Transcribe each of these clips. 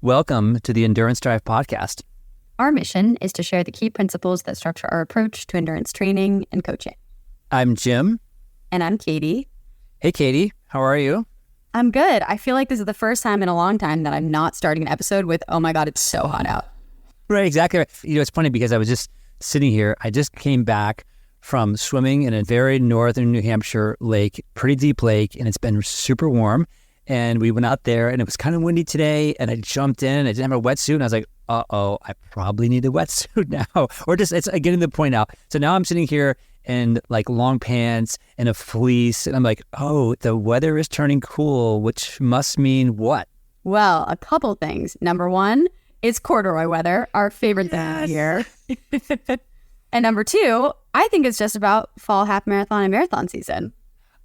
Welcome to the Endurance Drive podcast. Our mission is to share the key principles that structure our approach to endurance training and coaching. I'm Jim. And I'm Katie. Hey, Katie. How are you? I'm good. I feel like this is the first time in a long time that I'm not starting an episode with, oh my God, it's so hot out. Right, exactly. It's funny because I was just sitting here. I just came back from swimming in a very northern New Hampshire lake, pretty deep lake, and it's been super warm. And we went out there and it was kind of windy today, and I jumped in. I didn't have a wetsuit, and I was like, uh-oh, I probably need a wetsuit now. Or just, it's getting to the point now. So now I'm sitting here in like long pants and a fleece, and I'm like, oh, the weather is turning cool, which must mean what? Well, a couple things. Number one, it's corduroy weather, our favorite thing of the year. And number two, I think it's just about fall half marathon and marathon season.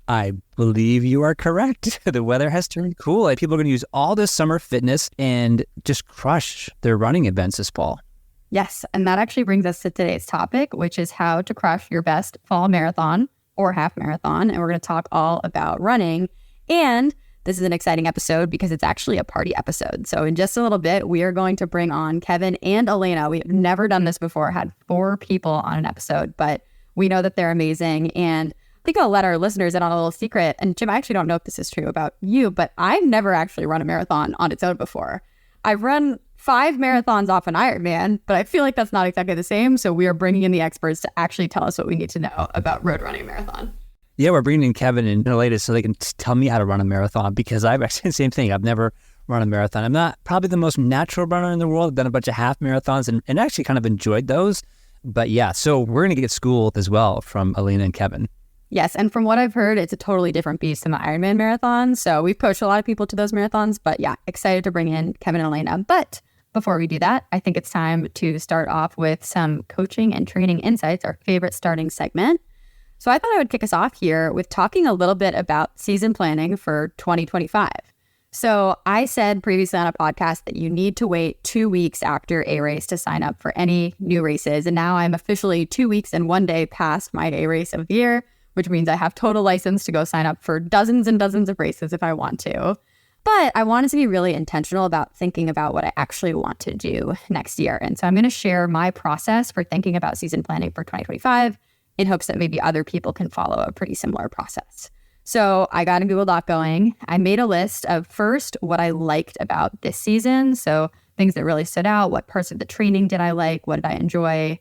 I believe you are correct. The weather has turned cool. And people are going to use all this summer fitness and just crush their running events this fall. Yes, and that actually brings us to today's topic, which is how to crush your best fall marathon or half marathon. And we're going to talk all about running. And this is an exciting episode because it's actually a party episode. So in just a little bit, we are going to bring on Kevin and Elena. We've never done this before, had 4 people on an episode, but we know that they're amazing. And I think I'll let our listeners in on a little secret. And Jim, I actually don't know if this is true about you, but I've never actually run a marathon on its own before. I've run 5 marathons off an Ironman, but I feel like that's not exactly the same. So we are bringing in the experts to actually tell us what we need to know about road running a marathon. Yeah, we're bringing in Kevin and Elena so they can tell me how to run a marathon, because I've actually the same thing. I've never run a marathon. I'm not probably the most natural runner in the world. I've done a bunch of half marathons and actually kind of enjoyed those. But yeah, so we're going to get schooled as well from Elena and Kevin. Yes, and from what I've heard, it's a totally different beast than the Ironman marathon. So we've coached a lot of people to those marathons, but yeah, excited to bring in Kevin and Elena. But before we do that, I think it's time to start off with some coaching and training insights, our favorite starting segment. So I thought I would kick us off here with talking a little bit about season planning for 2025. So I said previously on a podcast that you need to wait 2 weeks after a race to sign up for any new races. And now I'm officially 2 weeks and 1 day past my A race of the year, which means I have total license to go sign up for dozens and dozens of races if I want to. But I wanted to be really intentional about thinking about what I actually want to do next year. And so I'm going to share my process for thinking about season planning for 2025 in hopes that maybe other people can follow a pretty similar process. So I got a Google Doc going. I made a list of first what I liked about this season. So things that really stood out, what parts of the training did I like, what did I enjoy?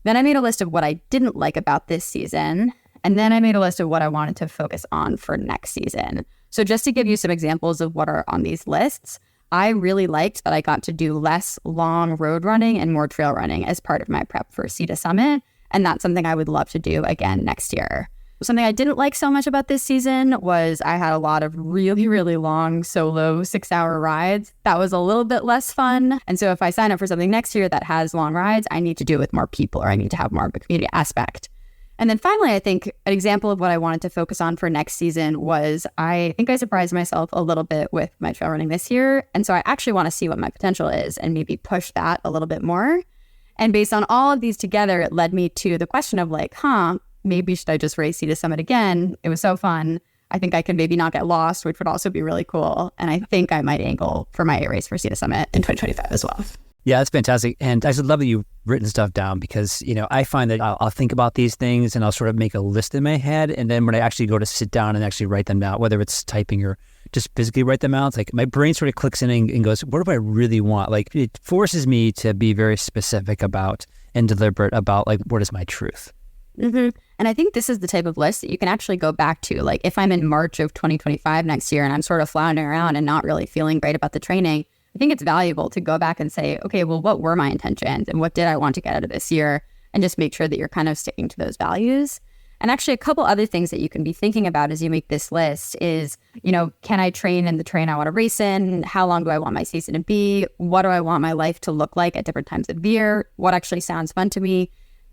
Then I made a list of what I didn't like about this season. And then I made a list of what I wanted to focus on for next season. So just to give you some examples of what are on these lists, I really liked that I got to do less long road running and more trail running as part of my prep for Sea to Summit. And that's something I would love to do again next year. Something I didn't like so much about this season was I had a lot of really, really long solo 6-hour rides. That was a little bit less fun. And so if I sign up for something next year that has long rides, I need to do it with more people, or I need to have more of a community aspect. And then finally, I think an example of what I wanted to focus on for next season was I think I surprised myself a little bit with my trail running this year. And so I actually want to see what my potential is and maybe push that a little bit more. And based on all of these together, it led me to the question of like, maybe should I just race Sea to Summit again? It was so fun. I think I could maybe not get lost, which would also be really cool. And I think I might angle for my A race for Sea to Summit in 2025 as well. Yeah, that's fantastic. And I just love that you've written stuff down because, I find that I'll think about these things and I'll sort of make a list in my head. And then when I actually go to sit down and actually write them down, whether it's typing or just physically write them out, it's like my brain sort of clicks in and goes, what do I really want? Like it forces me to be very specific about and deliberate about like, what is my truth? Mm-hmm. And I think this is the type of list that you can actually go back to. Like if I'm in March of 2025 next year and I'm sort of floundering around and not really feeling great about the training, I think it's valuable to go back and say, okay, well, what were my intentions and what did I want to get out of this year? And just make sure that you're kind of sticking to those values. And actually a couple other things that you can be thinking about as you make this list is, can I train in the train I want to race in? How long do I want my season to be? What do I want my life to look like at different times of year? What actually sounds fun to me?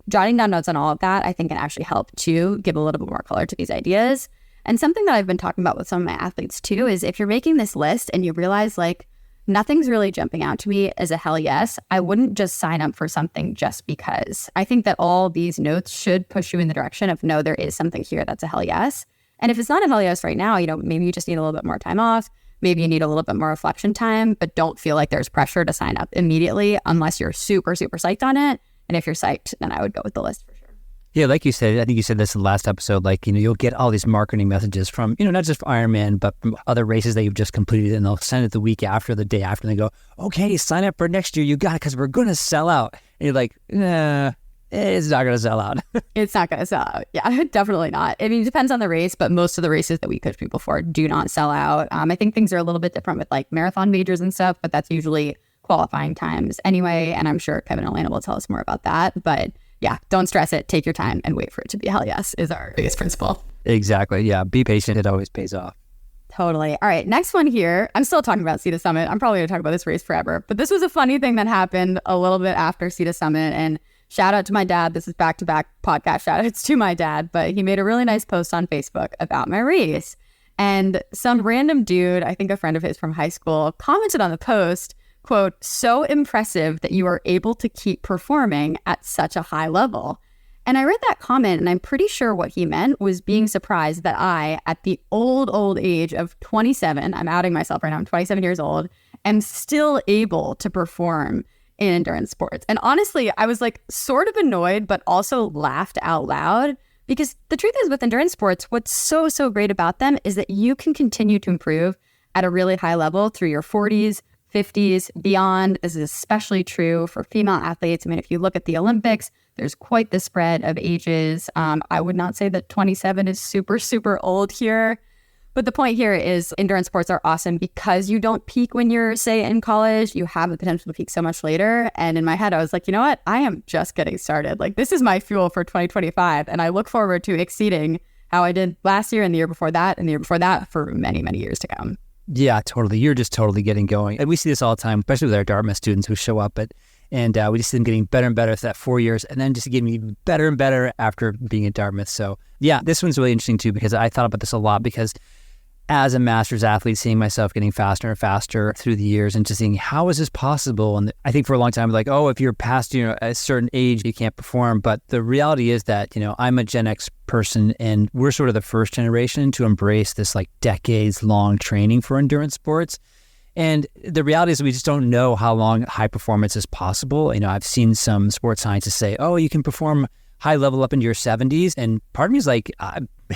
Jotting down notes on all of that, I think can actually help to give a little bit more color to these ideas. And something that I've been talking about with some of my athletes too is if you're making this list and you realize like, nothing's really jumping out to me as a hell yes, I wouldn't just sign up for something just because. I think that all these notes should push you in the direction of, no, there is something here that's a hell yes. And if it's not a hell yes right now, maybe you just need a little bit more time off. maybe you need a little bit more reflection time, but don't feel like there's pressure to sign up immediately unless you're super, super psyched on it. And if you're psyched, then I would go with the list for sure. Yeah, like you said, I think you said this in the last episode, like, you'll get all these marketing messages from, not just Ironman, but from other races that you've just completed, and they'll send it the week after, the day after, and they go, okay, sign up for next year. You got it because we're going to sell out. And you're like, nah, it's not going to sell out. It's not going to sell out. Yeah, definitely not. I mean, it depends on the race, but most of the races that we coach people for do not sell out. I think things are a little bit different with like marathon majors and stuff, but that's usually qualifying times anyway. And I'm sure Kevin and Elena will tell us more about that. But yeah, don't stress it. Take your time and wait for it to be a hell yes is our biggest principle. Exactly. Yeah. Be patient. It always pays off. Totally. All right. Next one here. I'm still talking about Sea to Summit. I'm probably going to talk about this race forever. But this was a funny thing that happened a little bit after Sea to Summit. And shout out to my dad. This is back-to-back podcast shout outs to my dad. But he made a really nice post on Facebook about my race. And some random dude, I think a friend of his from high school, commented on the post, quote, "So impressive that you are able to keep performing at such a high level." And I read that comment, and I'm pretty sure what he meant was being surprised that I, at the old age of 27, I'm outing myself right now, I'm 27 years old, am still able to perform in endurance sports. And honestly, I was like sort of annoyed, but also laughed out loud, because the truth is with endurance sports, what's so great about them is that you can continue to improve at a really high level through your 40s, 50s, beyond. This is especially true for female athletes. I mean, if you look at the Olympics, there's quite the spread of ages. I would not say that 27 is super old here. But the point here is endurance sports are awesome because you don't peak when you're, say, in college. You have the potential to peak so much later. And in my head, I was like, you know what? I am just getting started. Like, this is my fuel for 2025. And I look forward to exceeding how I did last year and the year before that and the year before that for many years to come. Yeah, totally. You're just totally getting going. And we see this all the time, especially with our Dartmouth students who show up and we just see them getting better and better for that 4 years, and then just getting even better and better after being at Dartmouth. So yeah, this one's really interesting too, because I thought about this a lot, because as a master's athlete, seeing myself getting faster and faster through the years and just seeing how is this possible? And I think for a long time, like, oh, if you're past, a certain age, you can't perform. But the reality is that, I'm a Gen X person, and we're sort of the first generation to embrace this like decades long training for endurance sports. And the reality is we just don't know how long high performance is possible. I've seen some sports scientists say, oh, you can perform high level up into your 70s. And part of me is like,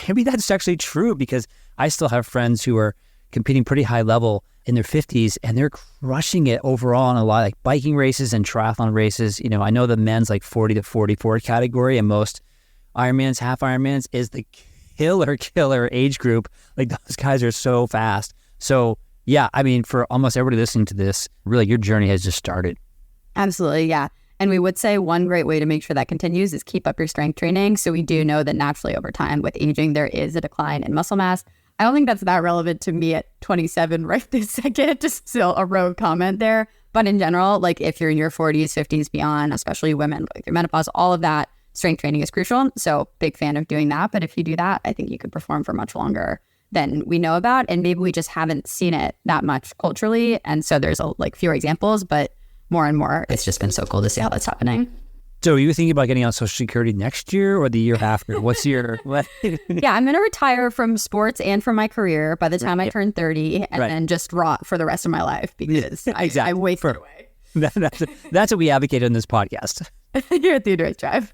maybe that's actually true, because I still have friends who are competing pretty high level in their 50s, and they're crushing it overall in a lot of like biking races and triathlon races. I know the men's like 40 to 44 category, and most Ironmans, half Ironmans is the killer age group. Like, those guys are so fast. So yeah, I mean, for almost everybody listening to this, really your journey has just started. Absolutely, yeah. And we would say one great way to make sure that continues is keep up your strength training. So we do know that naturally over time with aging, there is a decline in muscle mass. I don't think that's that relevant to me at 27 right this second, just still a rogue comment there. But in general, like if you're in your 40s, 50s, beyond, especially women, like your menopause, all of that, strength training is crucial. So big fan of doing that. But if you do that, I think you could perform for much longer than we know about. And maybe we just haven't seen it that much culturally. And so there's fewer examples, but more and more, it's just been so cool to see how that's happening. So are you thinking about getting on Social Security next year or the year after? What's your... Yeah, I'm going to retire from sports and from my career by the time I turn 30 and then just rot for the rest of my life, because I wasted away. That's what we advocate in this podcast. Here at the Endurance Drive.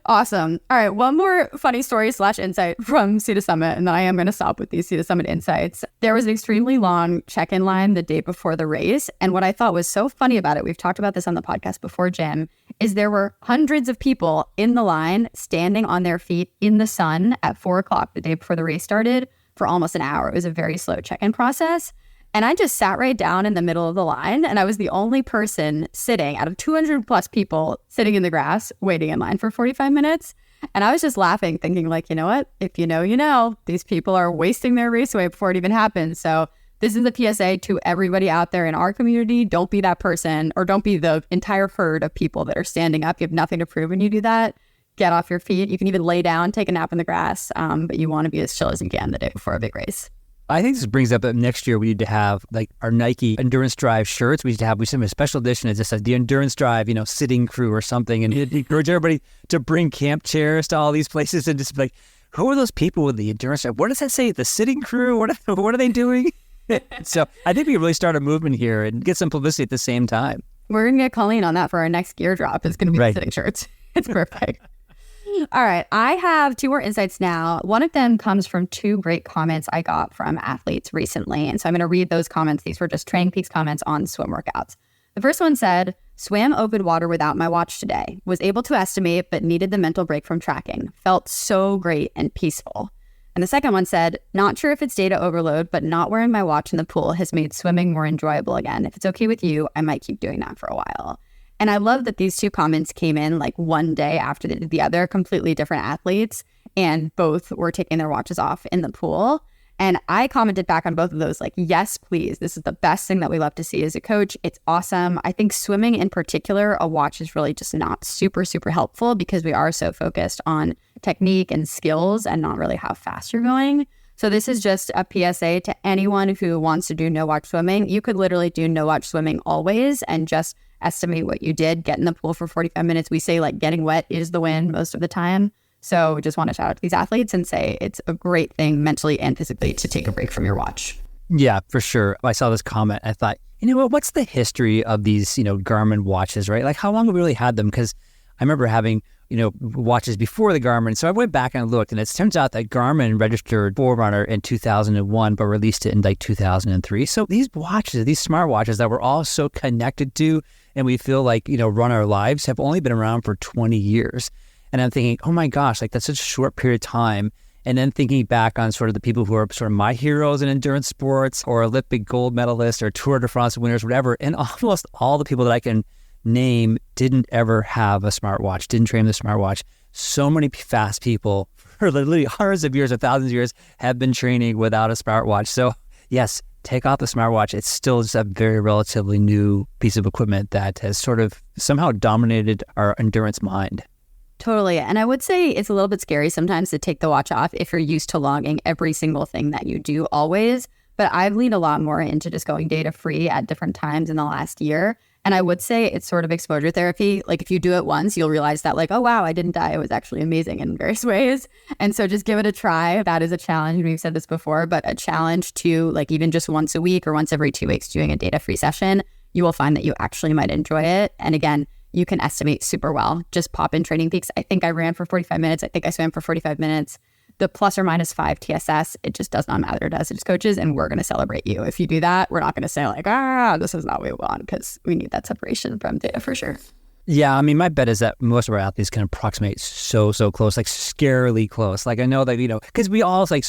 Awesome. All right. One more funny story / insight from Sea to Summit, and then I am going to stop with these Sea to Summit insights. There was an extremely long check-in line the day before the race. And what I thought was so funny about it, we've talked about this on the podcast before, Jim, is there were hundreds of people in the line standing on their feet in the sun at 4 o'clock the day before the race started for almost an hour. It was a very slow check-in process. And I just sat right down in the middle of the line, and I was the only person sitting out of 200 plus people sitting in the grass waiting in line for 45 minutes. And I was just laughing, thinking like, you know what? If you know, you know. These people are wasting their race away before it even happens. So this is a PSA to everybody out there in our community. Don't be that person, or don't be the entire herd of people that are standing up. You have nothing to prove when you do that. Get off your feet. You can even lay down, take a nap in the grass, but you want to be as chill as you can the day before a big race. I think this brings up that next year we need to have like our Nike Endurance Drive shirts. We should have a special edition that just says the Endurance Drive, sitting crew or something, and encourage everybody to bring camp chairs to all these places and just be like, who are those people with the Endurance Drive? What does that say? The sitting crew? What are they doing? So I think we really start a movement here and get some publicity at the same time. We're going to get Colleen on that for our next gear drop. It's going to be the sitting shirts. It's perfect. All right. I have 2 more insights now. One of them comes from 2 great comments I got from athletes recently. And so I'm going to read those comments. These were just Training Peaks comments on swim workouts. The first one said, swam open water without my watch today. Was able to estimate, but needed the mental break from tracking. Felt so great and peaceful. And the second one said, not sure if it's data overload, but not wearing my watch in the pool has made swimming more enjoyable again. If it's okay with you, I might keep doing that for a while. And I love that these 2 comments came in like one day after the other, completely different athletes, and both were taking their watches off in the pool. And I commented back on both of those like, yes, please. This is the best thing that we love to see as a coach. It's awesome. I think swimming in particular, a watch is really just not super, super helpful because we are so focused on technique and skills and not really how fast you're going. So this is just a PSA to anyone who wants to do no watch swimming. You could literally do no watch swimming always and just estimate what you did, get in the pool for 45 minutes. We say like getting wet is the win most of the time. So just want to shout out to these athletes and say it's a great thing mentally and physically to take a break from your watch. Yeah, for sure. I saw this comment. I thought, you know what, what's the history of these, Garmin watches, right? Like how long have we really had them? Because I remember having, watches before the Garmin. So I went back and looked, and it turns out that Garmin registered Forerunner in 2001, but released it in like 2003. So these watches, these smartwatches that we're all so connected to, and we feel like, run our lives, have only been around for 20 years. And I'm thinking, oh my gosh, like that's such a short period of time. And then thinking back on sort of the people who are sort of my heroes in endurance sports or Olympic gold medalists or Tour de France winners, whatever. And almost all the people that I can name didn't ever have a smartwatch, didn't train the smartwatch. So many fast people for literally hundreds of years or thousands of years have been training without a smartwatch. So yes, take off the smartwatch. It's still just a very relatively new piece of equipment that has sort of somehow dominated our endurance mind. Totally. And I would say it's a little bit scary sometimes to take the watch off if you're used to logging every single thing that you do always. But I've leaned a lot more into just going data free at different times in the last year. And I would say it's sort of exposure therapy. Like if you do it once, you'll realize that like, oh, wow, I didn't die. It was actually amazing in various ways. And so just give it a try. That is a challenge. We've said this before, but a challenge to like even just once a week or once every 2 weeks doing a data free session, you will find that you actually might enjoy it. And again, you can estimate super well. Just pop in Training Peaks. I think I ran for 45 minutes. I think I swam for 45 minutes. The plus or minus 5 TSS, it just does not matter to us as coaches, and we're going to celebrate you. If you do that, we're not going to say like, this is not what we want, because we need that separation from data for sure. Yeah, I mean, my bet is that most of our athletes can approximate so close, like scarily close. Like I know that, because we all like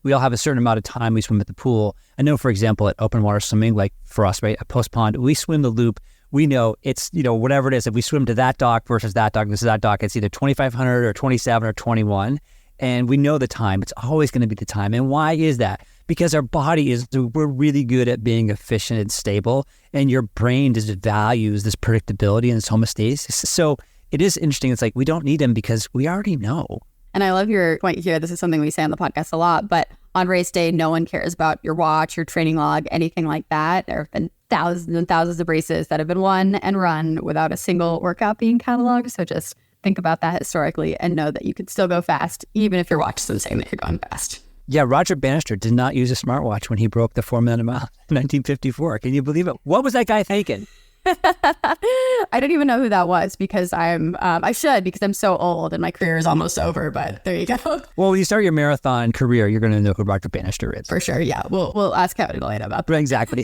we all have a certain amount of time we swim at the pool. I know, for example, at open water swimming, like for us, right, at post pond, we swim the loop. We know it's, whatever it is, if we swim to that dock versus that dock, this is that dock, it's either 2,500 or 27 or 21. And we know the time. It's always going to be the time. And why is that? Because our body we're really good at being efficient and stable. And your brain just values this predictability and this homeostasis. So it is interesting. It's like we don't need them because we already know. And I love your point here. This is something we say on the podcast a lot. But on race day, no one cares about your watch, your training log, anything like that. There have been thousands and thousands of races that have been won and run without a single workout being cataloged. So just think about that historically and know that you can still go fast, even if your watch is saying that you're going fast. Yeah, Roger Bannister did not use a smartwatch when he broke the 4-minute mile in 1954. Can you believe it? What was that guy thinking? I don't even know who that was because I should because I'm so old and my career is almost over, but there you go. Well, when you start your marathon career, you're going to know who Roger Bannister is. For sure, yeah. We'll ask Kevin and Elena about that. Exactly.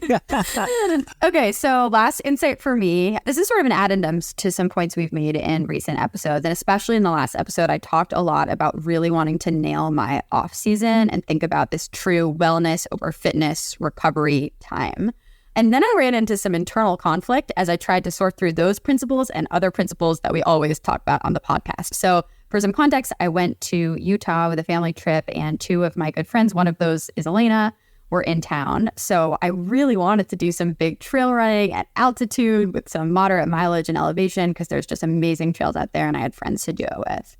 Okay, so last insight for me, this is sort of an addendum to some points we've made in recent episodes, and especially in the last episode, I talked a lot about really wanting to nail my off season and think about this true wellness over fitness recovery time. And then I ran into some internal conflict as I tried to sort through those principles and other principles that we always talk about on the podcast. So for some context, I went to Utah with a family trip and 2 of my good friends, one of those is Elena, were in town. So I really wanted to do some big trail running at altitude with some moderate mileage and elevation because there's just amazing trails out there and I had friends to do it with.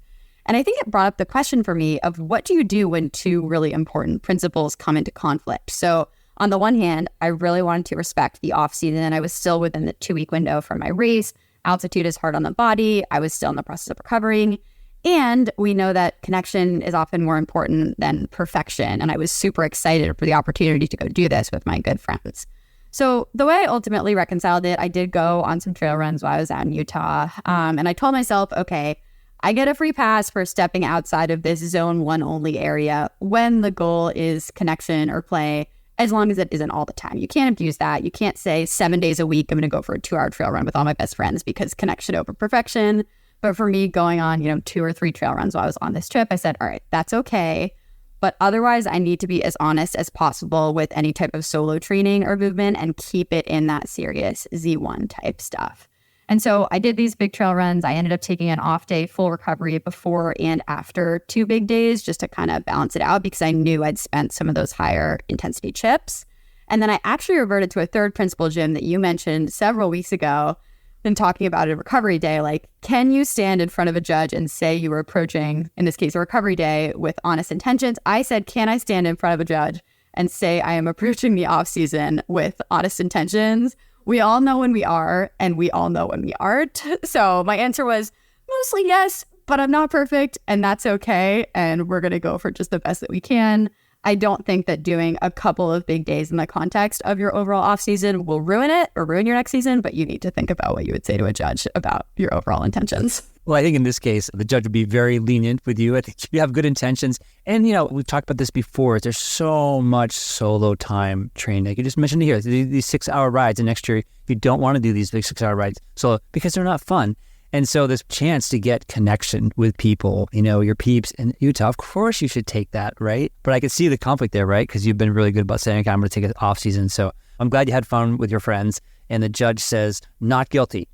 And I think it brought up the question for me of what do you do when 2 really important principles come into conflict? So on the one hand, I really wanted to respect the off season and I was still within the 2-week window from my race. Altitude is hard on the body. I was still in the process of recovering. And we know that connection is often more important than perfection. And I was super excited for the opportunity to go do this with my good friends. So the way I ultimately reconciled it, I did go on some trail runs while I was out in Utah. And I told myself, okay, I get a free pass for stepping outside of this zone 1 only area when the goal is connection or play, as long as it isn't all the time. You can't abuse that. You can't say 7 days a week, I'm going to go for a 2-hour trail run with all my best friends because connection over perfection. But for me, going on, 2 or 3 trail runs while I was on this trip, I said, all right, that's okay. But otherwise, I need to be as honest as possible with any type of solo training or movement and keep it in that serious Z1 type stuff. And so I did these big trail runs. I ended up taking an off day, full recovery before and after 2 big days just to kind of balance it out because I knew I'd spent some of those higher intensity chips. And then I actually reverted to a third principle, Jim, that you mentioned several weeks ago in talking about a recovery day. Like, can you stand in front of a judge and say you were approaching, in this case, a recovery day with honest intentions? I said, can I stand in front of a judge and say I am approaching the off season with honest intentions? We all know when we are, and we all know when we aren't. So my answer was mostly yes, but I'm not perfect, and that's okay. And we're going to go for just the best that we can. I don't think that doing a couple of big days in the context of your overall off season will ruin it or ruin your next season, but you need to think about what you would say to a judge about your overall intentions. Well, I think in this case, the judge would be very lenient with you. I think you have good intentions. And, we've talked about this before. There's so much solo time training. Like you just mentioned here, these 6-hour rides. And next year, you don't want to do these big 6-hour rides solo because they're not fun. And so this chance to get connection with people, your peeps in Utah, of course you should take that, right? But I could see the conflict there, right? Because you've been really good about saying, okay, I'm going to take it off season. So I'm glad you had fun with your friends. And the judge says, not guilty.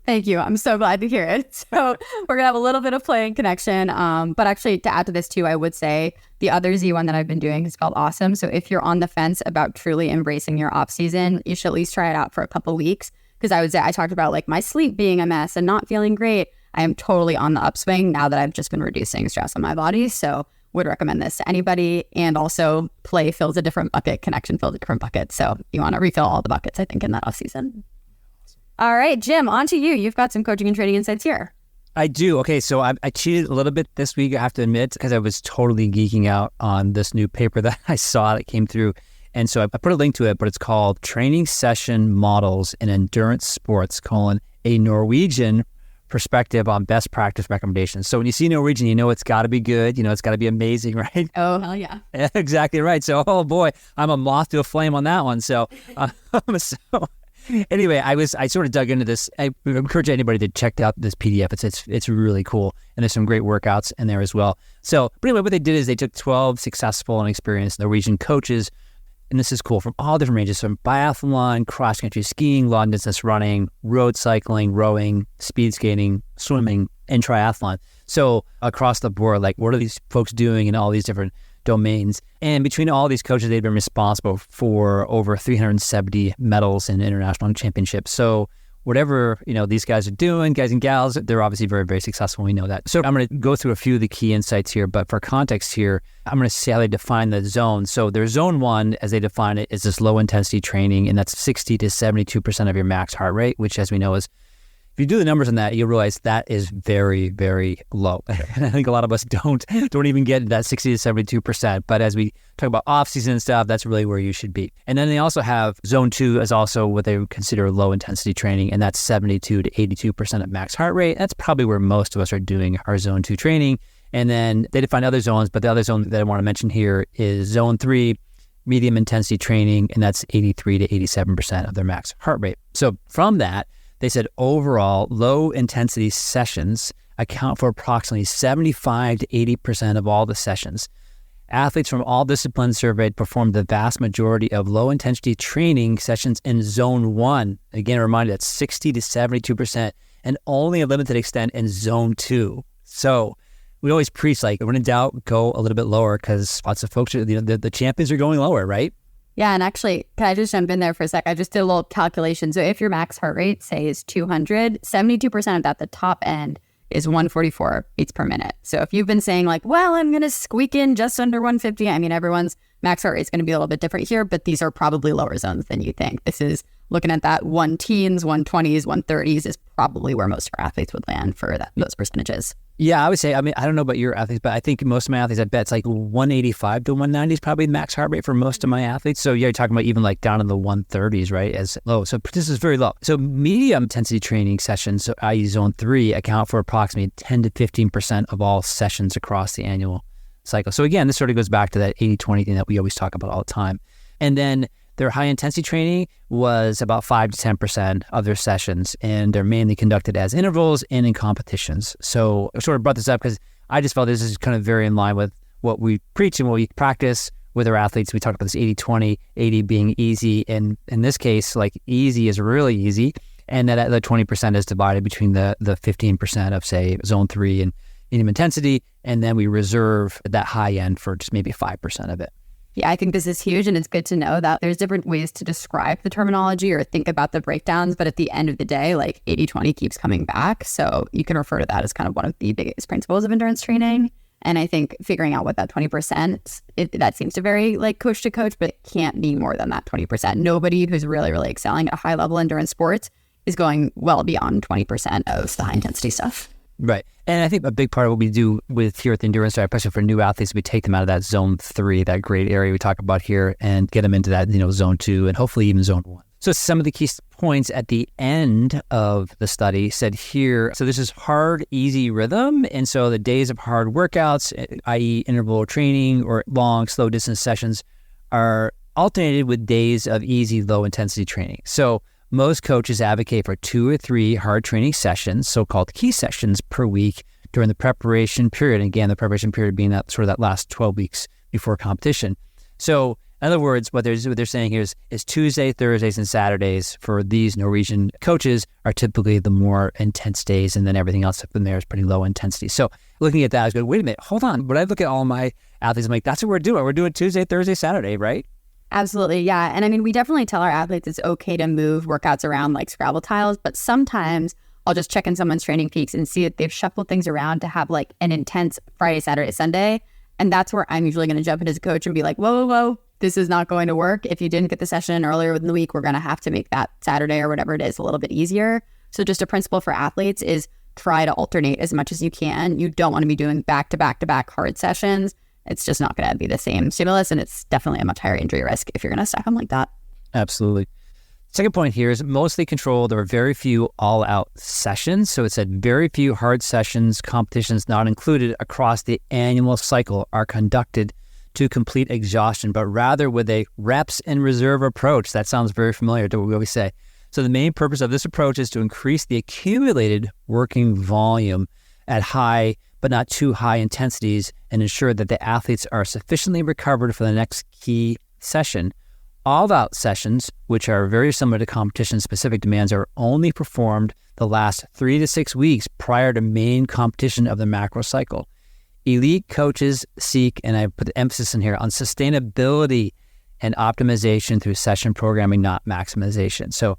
Thank you. I'm so glad to hear it. So we're going to have a little bit of play and connection. But actually, to add to this too, I would say the other Z1 that I've been doing is called Awesome. So if you're on the fence about truly embracing your off season, you should at least try it out for a couple weeks. Because I would say I talked about like my sleep being a mess and not feeling great. I am totally on the upswing now that I've just been reducing stress on my body. So would recommend this to anybody. And also play fills a different bucket, connection fills a different bucket. So you want to refill all the buckets, I think, in that off season. All right, Jim, on to you. You've got some coaching and training insights here. I do. Okay, so I cheated a little bit this week, I have to admit, because I was totally geeking out on this new paper that I saw that came through. And so I put a link to it, but it's called Training Session Models in Endurance Sports, a Norwegian perspective on best practice recommendations. So when you see Norwegian, you know it's got to be good. It's got to be amazing, right? Oh, hell yeah. Exactly right. So, oh boy, I'm a moth to a flame on that one. So, anyway, I sort of dug into this. I encourage anybody to check out this PDF. It's really cool. And there's some great workouts in there as well. So, but anyway, what they did is they took 12 successful and experienced Norwegian coaches. And this is cool, from all different ranges, from biathlon, cross-country skiing, long distance running, road cycling, rowing, speed skating, swimming, and triathlon. So across the board, like, what are these folks doing in all these different domains? And between all these coaches, they've been responsible for over 370 medals in international championships. So whatever, these guys are doing, guys and gals, they're obviously very, very successful. We know that. So I'm going to go through a few of the key insights here, but for context here, I'm going to say how they define the zone. So their zone 1, as they define it, is this low intensity training, and that's 60 to 72% of your max heart rate, which, as we know, is, if you do the numbers on that, you'll realize that is very, very low. And I think a lot of us don't even get that 60 to 72%. But as we talk about off-season stuff, that's really where you should be. And then they also have zone 2 as also what they would consider low-intensity training, and that's 72 to 82% of max heart rate. That's probably where most of us are doing our zone 2 training. And then they define other zones, but the other zone that I want to mention here is zone 3, medium intensity training, and that's 83 to 87% of their max heart rate. So from that, they said overall low intensity sessions account for approximately 75 to 80% of all the sessions. Athletes from all disciplines surveyed performed the vast majority of low intensity training sessions in zone 1. Again, a reminder, that's 60 to 72%, and only a limited extent in zone 2. So we always preach, like, when in doubt, go a little bit lower, because lots of folks, the champions are going lower, right? Yeah, and actually, can I just jump in there for a sec? I just did a little calculation. So if your max heart rate, say, is 200, 72% of that, the top end, is 144 beats per minute. So if you've been saying like, well, I'm going to squeak in just under 150, I mean, everyone's max heart rate is going to be a little bit different here, but these are probably lower zones than you think. This is looking at that 110s, 120s, 130s is probably where most of our athletes would land for those percentages. Yeah, I would say, I mean, I don't know about your athletes, but I think most of my athletes, I bet it's like 185 to 190 is probably the max heart rate for most of my athletes. So yeah, you're talking about even like down in the 130s, right, as low. So this is very low. So medium intensity training sessions, so i.e. zone 3, account for approximately 10 to 15% of all sessions across the annual cycle. So again, this sort of goes back to that 80-20 thing that we always talk about all the time. And then their high intensity training was about 5 to 10% of their sessions, and they're mainly conducted as intervals and in competitions. So I sort of brought this up because I just felt this is kind of very in line with what we preach and what we practice with our athletes. We talked about this 80-20, 80 being easy. And in this case, like easy is really easy. And that the 20% is divided between the 15% of, say, zone 3 and medium intensity. And then we reserve that high end for just maybe 5% of it. Yeah, I think this is huge, and it's good to know that there's different ways to describe the terminology or think about the breakdowns, but at the end of the day, like 80-20 keeps coming back. So you can refer to that as kind of one of the biggest principles of endurance training. And I think figuring out what that 20%, that seems to vary like coach to coach, but it can't be more than that 20%. Nobody who's really, really excelling at a high level endurance sports is going well beyond 20% of the high intensity stuff. Right. And I think a big part of what we do with here at the Endurance Diet, especially for new athletes, we take them out of that zone 3, that great area we talk about here, and get them into that, zone 2 and hopefully even zone 1. So some of the key points at the end of the study said here, so this is hard, easy rhythm. And so the days of hard workouts, i.e. interval training or long, slow distance sessions, are alternated with days of easy, low intensity training. So most coaches advocate for 2 or 3 hard training sessions, so-called key sessions per week during the preparation period. And again, the preparation period being that sort of that last 12 weeks before competition. So in other words, what they're saying here is Tuesday, Thursdays, and Saturdays for these Norwegian coaches are typically the more intense days, and then everything else from there is pretty low intensity. So looking at that, I was going, wait a minute, hold on. When I look at all my athletes, I'm like, that's what we're doing. We're doing Tuesday, Thursday, Saturday, right? Absolutely. Yeah. And I mean, we definitely tell our athletes it's okay to move workouts around like Scrabble tiles, but sometimes I'll just check in someone's training peaks and see that they've shuffled things around to have like an intense Friday, Saturday, Sunday. And that's where I'm usually going to jump in as a coach and be like, whoa, this is not going to work. If you didn't get the session earlier in the week, we're going to have to make that Saturday or whatever it is a little bit easier. So just a principle for athletes is try to alternate as much as you can. You don't want to be doing back-to-back-to-back hard sessions. It's just not going to be the same stimulus, and it's definitely a much higher injury risk if you're going to stack them like that. Absolutely. Second point here is mostly controlled or very few all-out sessions. So it said very few hard sessions, competitions not included across the annual cycle are conducted to complete exhaustion, but rather with a reps and reserve approach. That sounds very familiar to what we always say. So the main purpose of this approach is to increase the accumulated working volume at high but not too high intensities and ensure that the athletes are sufficiently recovered for the next key session. All-out sessions, which are very similar to competition-specific demands, are only performed the last 3 to 6 weeks prior to main competition of the macro cycle. Elite coaches seek, and I put the emphasis in here, on sustainability and optimization through session programming, not maximization. So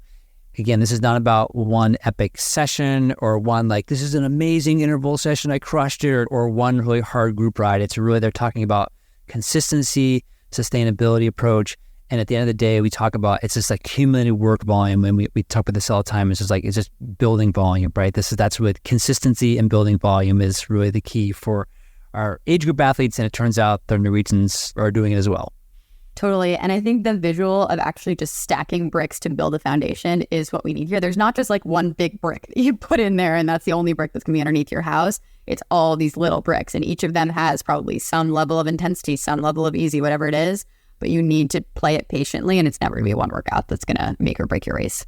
again, this is not about one epic session or one like, this is an amazing interval session, I crushed it, or one really hard group ride. It's really, they're talking about consistency, sustainability approach. And at the end of the day, we talk about, it's just like cumulative work volume. And we talk about this all the time. It's just building volume, right? That's what consistency and building volume is really the key for our age group athletes. And it turns out the Norwegians are doing it as well. Totally. And I think the visual of actually just stacking bricks to build a foundation is what we need here. There's not just like one big brick that you put in there and that's the only brick that's going to be underneath your house. It's all these little bricks, and each of them has probably some level of intensity, some level of easy, whatever it is. But you need to play it patiently, and it's never going to be one workout that's going to make or break your race.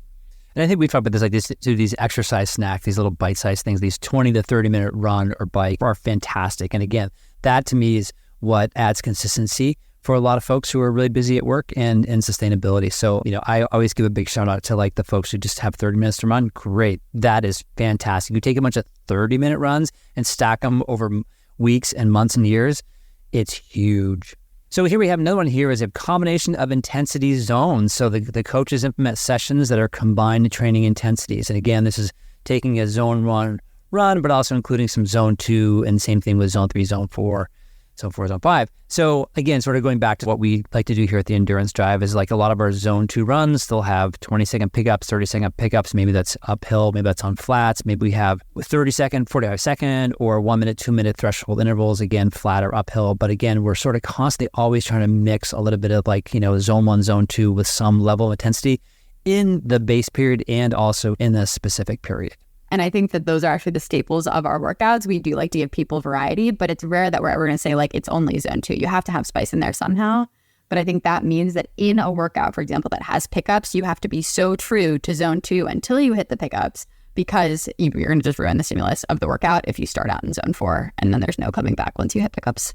And I think we talked about this, like this, these exercise snacks, these little bite-sized things, these 20 to 30-minute run or bike are fantastic. And again, that to me is what adds consistency for a lot of folks who are really busy at work and sustainability. So, I always give a big shout out to like the folks who just have 30 minutes to run. Great. That is fantastic. You take a bunch of 30-minute runs and stack them over weeks and months and years. It's huge. So here we have another one here is a combination of intensity zones. So the coaches implement sessions that are combined training intensities. And again, this is taking a zone 1 run, but also including some zone 2 and same thing with zone 3, zone 4. zone 4, zone 5. So again, sort of going back to what we like to do here at the Endurance Drive is like a lot of our zone 2 runs, they'll have 20-second pickups, 30-second pickups. Maybe that's uphill, maybe that's on flats. Maybe we have 30-second, 45-second, or 1 minute, 2 minute threshold intervals, again, flat or uphill. But again, we're sort of constantly always trying to mix a little bit of like, zone 1, zone 2 with some level of intensity in the base period and also in the specific period. And I think that those are actually the staples of our workouts. We do like to give people variety, but it's rare that we're ever going to say like it's only zone 2. You have to have spice in there somehow. But I think that means that in a workout, for example, that has pickups, you have to be so true to zone 2 until you hit the pickups, because you're going to just ruin the stimulus of the workout if you start out in zone 4 and then there's no coming back once you hit pickups.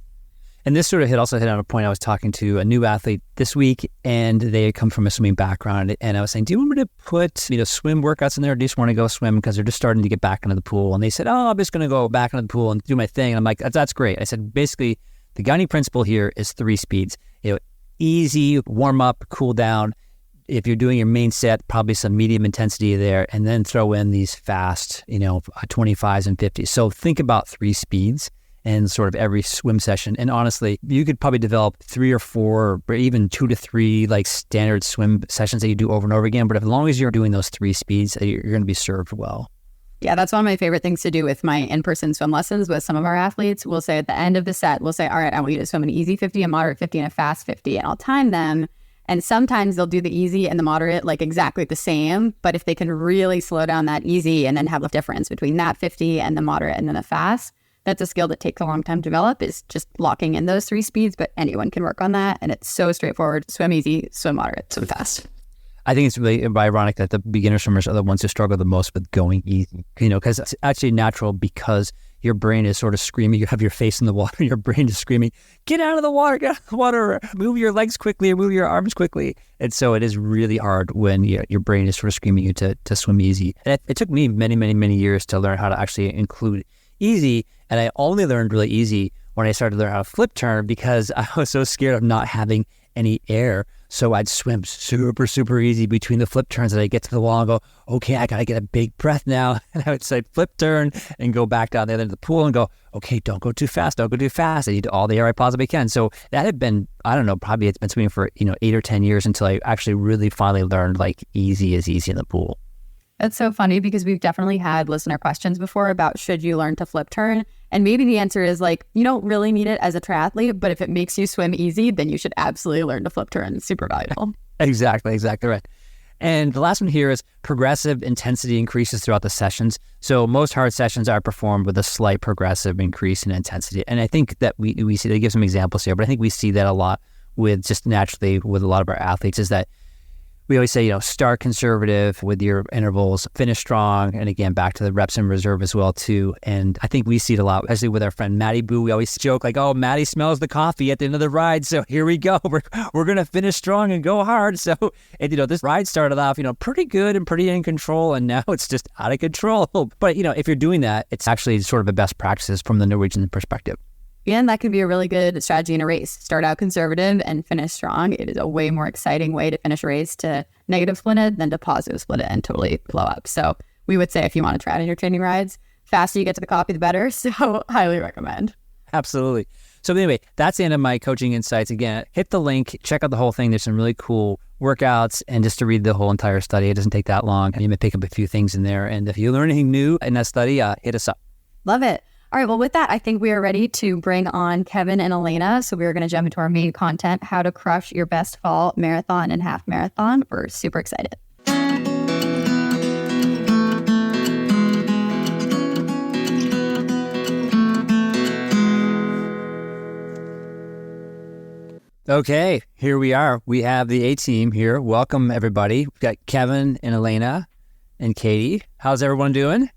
And this sort of also hit on a point. I was talking to a new athlete this week, and they had come from a swimming background. And I was saying, do you want me to put, swim workouts in there? Or do you just want to go swim because they're just starting to get back into the pool? And they said, I'm just going to go back into the pool and do my thing. And I'm like, that's great. I said, basically, the guiding principle here is 3 speeds. Easy, warm up, cool down. If you're doing your main set, probably some medium intensity there, and then throw in these fast, 25s and 50s. So think about 3 speeds and sort of every swim session. And honestly, you could probably develop 3 or 4 or even 2 to 3 like standard swim sessions that you do over and over again. But as long as you're doing those 3 speeds, you're going to be served well. Yeah, that's one of my favorite things to do with my in-person swim lessons with some of our athletes. We'll say at the end of the set, we'll say, all right, I want you to swim an easy 50, a moderate 50, and a fast 50. And I'll time them. And sometimes they'll do the easy and the moderate like exactly the same. But if they can really slow down that easy and then have a difference between that 50 and the moderate and then the fast, that's a skill that takes a long time to develop, is just locking in those 3 speeds, but anyone can work on that. And it's so straightforward. Swim easy, swim moderate, swim fast. I think it's really ironic that the beginner swimmers are the ones who struggle the most with going easy, because it's actually natural, because your brain is sort of screaming. You have your face in the water. Your brain is screaming, get out of the water, get out of the water, move your legs quickly, or move your arms quickly. And so it is really hard when your brain is sort of screaming you to swim easy. And it took me many, many, many years to learn how to actually include easy. And I only learned really easy when I started to learn how to flip turn, because I was so scared of not having any air. So I'd swim super, super easy between the flip turns, and I'd get to the wall and go, okay, I got to get a big breath now. And I would say flip turn and go back down the other end of the pool and go, okay, don't go too fast. Don't go too fast. I need all the air I possibly can. So that had been, I don't know, probably it's been swimming for, 8 or 10 years until I actually really finally learned like easy is easy in the pool. That's so funny, because we've definitely had listener questions before about should you learn to flip turn? And maybe the answer is like, you don't really need it as a triathlete, but if it makes you swim easy, then you should absolutely learn to flip turn. It's super valuable. Exactly right. And the last one here is progressive intensity increases throughout the sessions. So most hard sessions are performed with a slight progressive increase in intensity. And I think that we see, they give some examples here, but I think we see that a lot with just naturally with a lot of our athletes, is that we always say, start conservative with your intervals, finish strong. And again, back to the reps in reserve as well too. And I think we see it a lot, especially with our friend Maddie Boo. We always joke like, oh, Maddie smells the coffee at the end of the ride. So here we go. We're going to finish strong and go hard. So, and, this ride started off, pretty good and pretty in control. And now it's just out of control. But, if you're doing that, it's actually sort of a best practices from the Norwegian perspective. And that could be a really good strategy in a race. Start out conservative and finish strong. It is a way more exciting way to finish a race, to negative split it than to positive split it and totally blow up. So we would say if you want to try it in your training rides, faster you get to the coffee, the better. So highly recommend. Absolutely. So anyway, that's the end of my coaching insights. Again, hit the link, check out the whole thing. There's some really cool workouts, and just to read the whole entire study, it doesn't take that long. You may pick up a few things in there. And if you learn anything new in that study, hit us up. Love it. All right, well, with that, I think we are ready to bring on Kevin and Elena. So we're going to jump into our main content, how to crush your best fall marathon and half marathon. We're super excited. Okay, here we are. We have the A-team here. Welcome, everybody. We've got Kevin and Elena and Katie. How's everyone doing?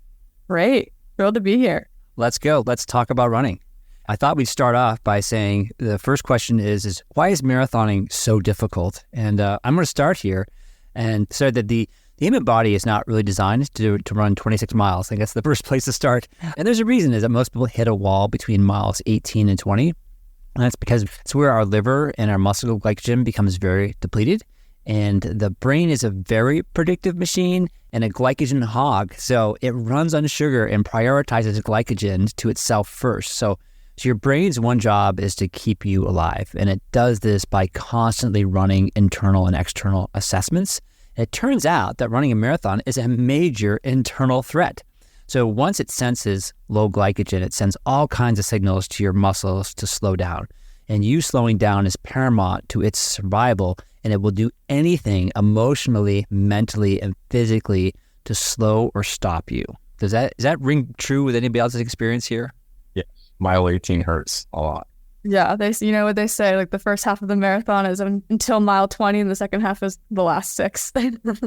Great. Thrilled to be here. Let's go. Let's talk about running. I thought we'd start off by saying the first question is why is marathoning so difficult? And I'm going to start here and say that the human body is not really designed to run 26 miles. I think that's the first place to start. And there's a reason, is that most people hit a wall between miles 18 and 20. And that's because it's where our liver and our muscle glycogen becomes very depleted. And the brain is a very predictive machine and a glycogen hog. So it runs on sugar and prioritizes glycogen to itself first. So So your brain's one job is to keep you alive, and it does this by constantly running internal and external assessments. It turns out that running a marathon is a major internal threat. So once it senses low glycogen, it sends all kinds of signals to your muscles to slow down. And you slowing down is paramount to its survival, and it will do anything emotionally, mentally, and physically to slow or stop you. Does that ring true with anybody else's experience here? Yeah, mile 18 hurts a lot. Yeah, you know what they say, like the first half of the marathon is until mile 20 and the second half is the last 6.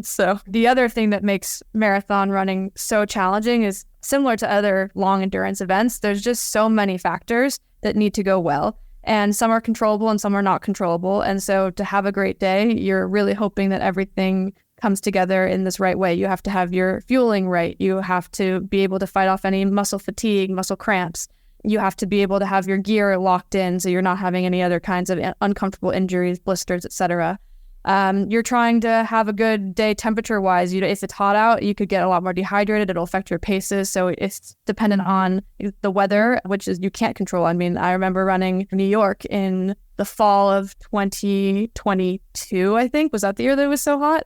So the other thing that makes marathon running so challenging is similar to other long endurance events. There's just so many factors that need to go well, and some are controllable and some are not controllable. And so to have a great day, you're really hoping that everything comes together in this right way. You have to have your fueling right. You have to be able to fight off any muscle fatigue, muscle cramps. You have to be able to have your gear locked in so you're not having any other kinds of uncomfortable injuries, blisters, etc. You're trying to have a good day temperature-wise. If it's hot out, you could get a lot more dehydrated. It'll affect your paces. So it's dependent on the weather, which is you can't control. I mean, I remember running New York in the fall of 2022, I think. Was that the year that it was so hot?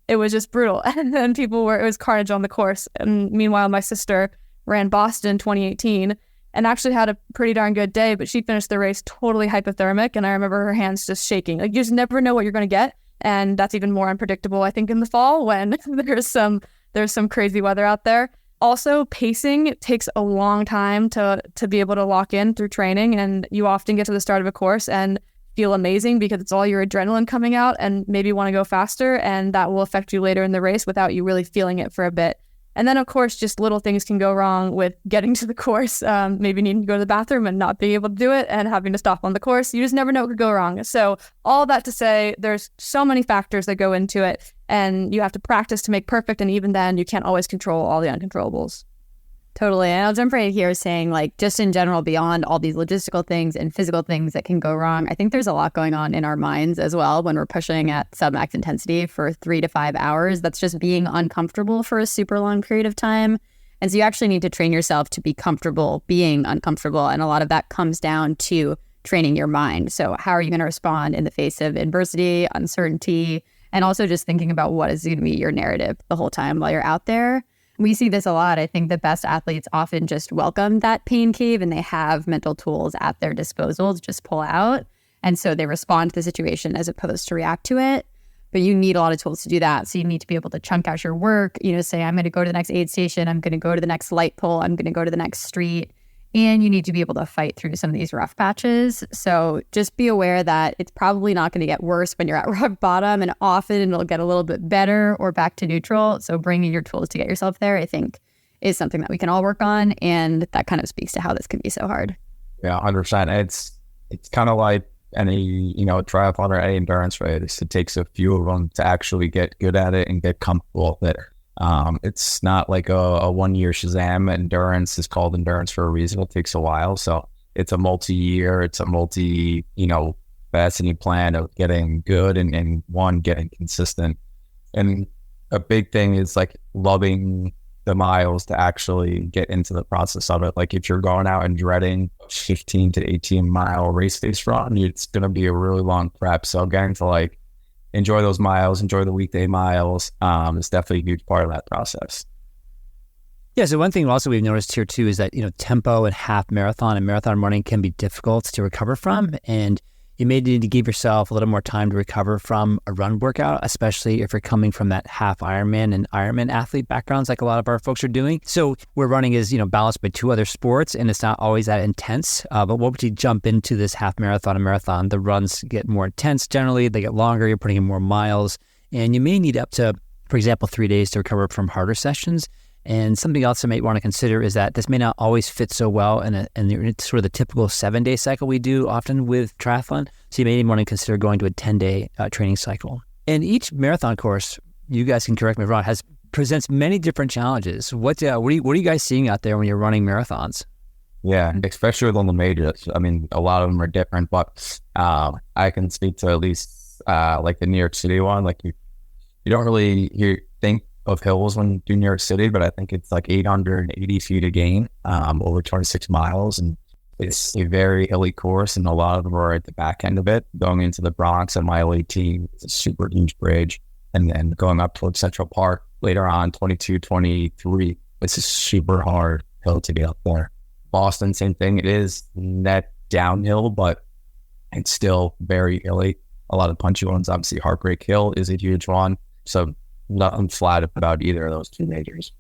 It was just brutal. And then it was carnage on the course. And meanwhile, my sister ran Boston in 2018 and actually had a pretty darn good day, but she finished the race totally hypothermic. And I remember her hands just shaking. Like, you just never know what you're going to get. And that's even more unpredictable, I think, in the fall when there's some crazy weather out there. Also, pacing takes a long time to be able to lock in through training. And you often get to the start of a course and feel amazing because it's all your adrenaline coming out and maybe want to go faster. And that will affect you later in the race without you really feeling it for a bit. And then, of course, just little things can go wrong with getting to the course, maybe needing to go to the bathroom and not being able to do it and having to stop on the course. You just never know what could go wrong. So all that to say, there's so many factors that go into it, and you have to practice to make perfect. And even then, you can't always control all the uncontrollables. Totally. And I'll jump right here saying, like, just in general, beyond all these logistical things and physical things that can go wrong, I think there's a lot going on in our minds as well when we're pushing at sub-max intensity for 3 to 5 hours. That's just being uncomfortable for a super long period of time. And so you actually need to train yourself to be comfortable being uncomfortable. And a lot of that comes down to training your mind. So how are you going to respond in the face of adversity, uncertainty, and also just thinking about what is going to be your narrative the whole time while you're out there? We see this a lot. I think the best athletes often just welcome that pain cave and they have mental tools at their disposal to just pull out. And so they respond to the situation as opposed to react to it. But you need a lot of tools to do that. So you need to be able to chunk out your work, say, I'm going to go to the next aid station. I'm going to go to the next light pole. I'm going to go to the next street. And you need to be able to fight through some of these rough patches. So just be aware that it's probably not going to get worse when you're at rock bottom, and often it'll get a little bit better or back to neutral. So bringing your tools to get yourself there, I think, is something that we can all work on. And that kind of speaks to how this can be so hard. Yeah, 100%. It's kind of like any, triathlon or any endurance race. It takes a few of them to actually get good at it and get comfortable with it. It's not like a 1 year Shazam. Endurance is called endurance for a reason. It takes a while. So it's a multi-year, it's a faceted plan of getting good and getting consistent. And a big thing is like loving the miles to actually get into the process of it. Like if you're going out and dreading 15 to 18 mile race face run, it's going to be a really long prep. So getting to enjoy those miles, enjoy the weekday miles, is definitely a huge part of that process. Yeah, so one thing also we've noticed here too is that, tempo and half marathon and marathon running can be difficult to recover from. And you may need to give yourself a little more time to recover from a run workout, especially if you're coming from that half Ironman and Ironman athlete backgrounds like a lot of our folks are doing. So where running is, balanced by 2 other sports and it's not always that intense. But once you jump into this half marathon and marathon, the runs get more intense generally. They get longer. You're putting in more miles. And you may need up to, for example, 3 days to recover from harder sessions. And something else I might want to consider is that this may not always fit so well in sort of the typical 7-day cycle we do often with triathlon. So you may even want to consider going to a 10-day training cycle. And each marathon course, you guys can correct me if I'm wrong, presents many different challenges. What are you guys seeing out there when you're running marathons? Yeah, especially with all the majors. I mean, a lot of them are different, but I can speak to at least like the New York City one. Like you don't really think of hills when you do New York City, but I think it's like 880 feet a gain over 26 miles. And It's a very hilly course, and a lot of them are at the back end of it. Going into the Bronx at mile 18, it's a super huge bridge. And then going up towards Central Park later on, 22, 23, it's a super hard hill to get up there. Boston, same thing. It is net downhill, but it's still very hilly. A lot of punchy ones. Obviously, Heartbreak Hill is a huge one. So nothing flat about either of those two majors.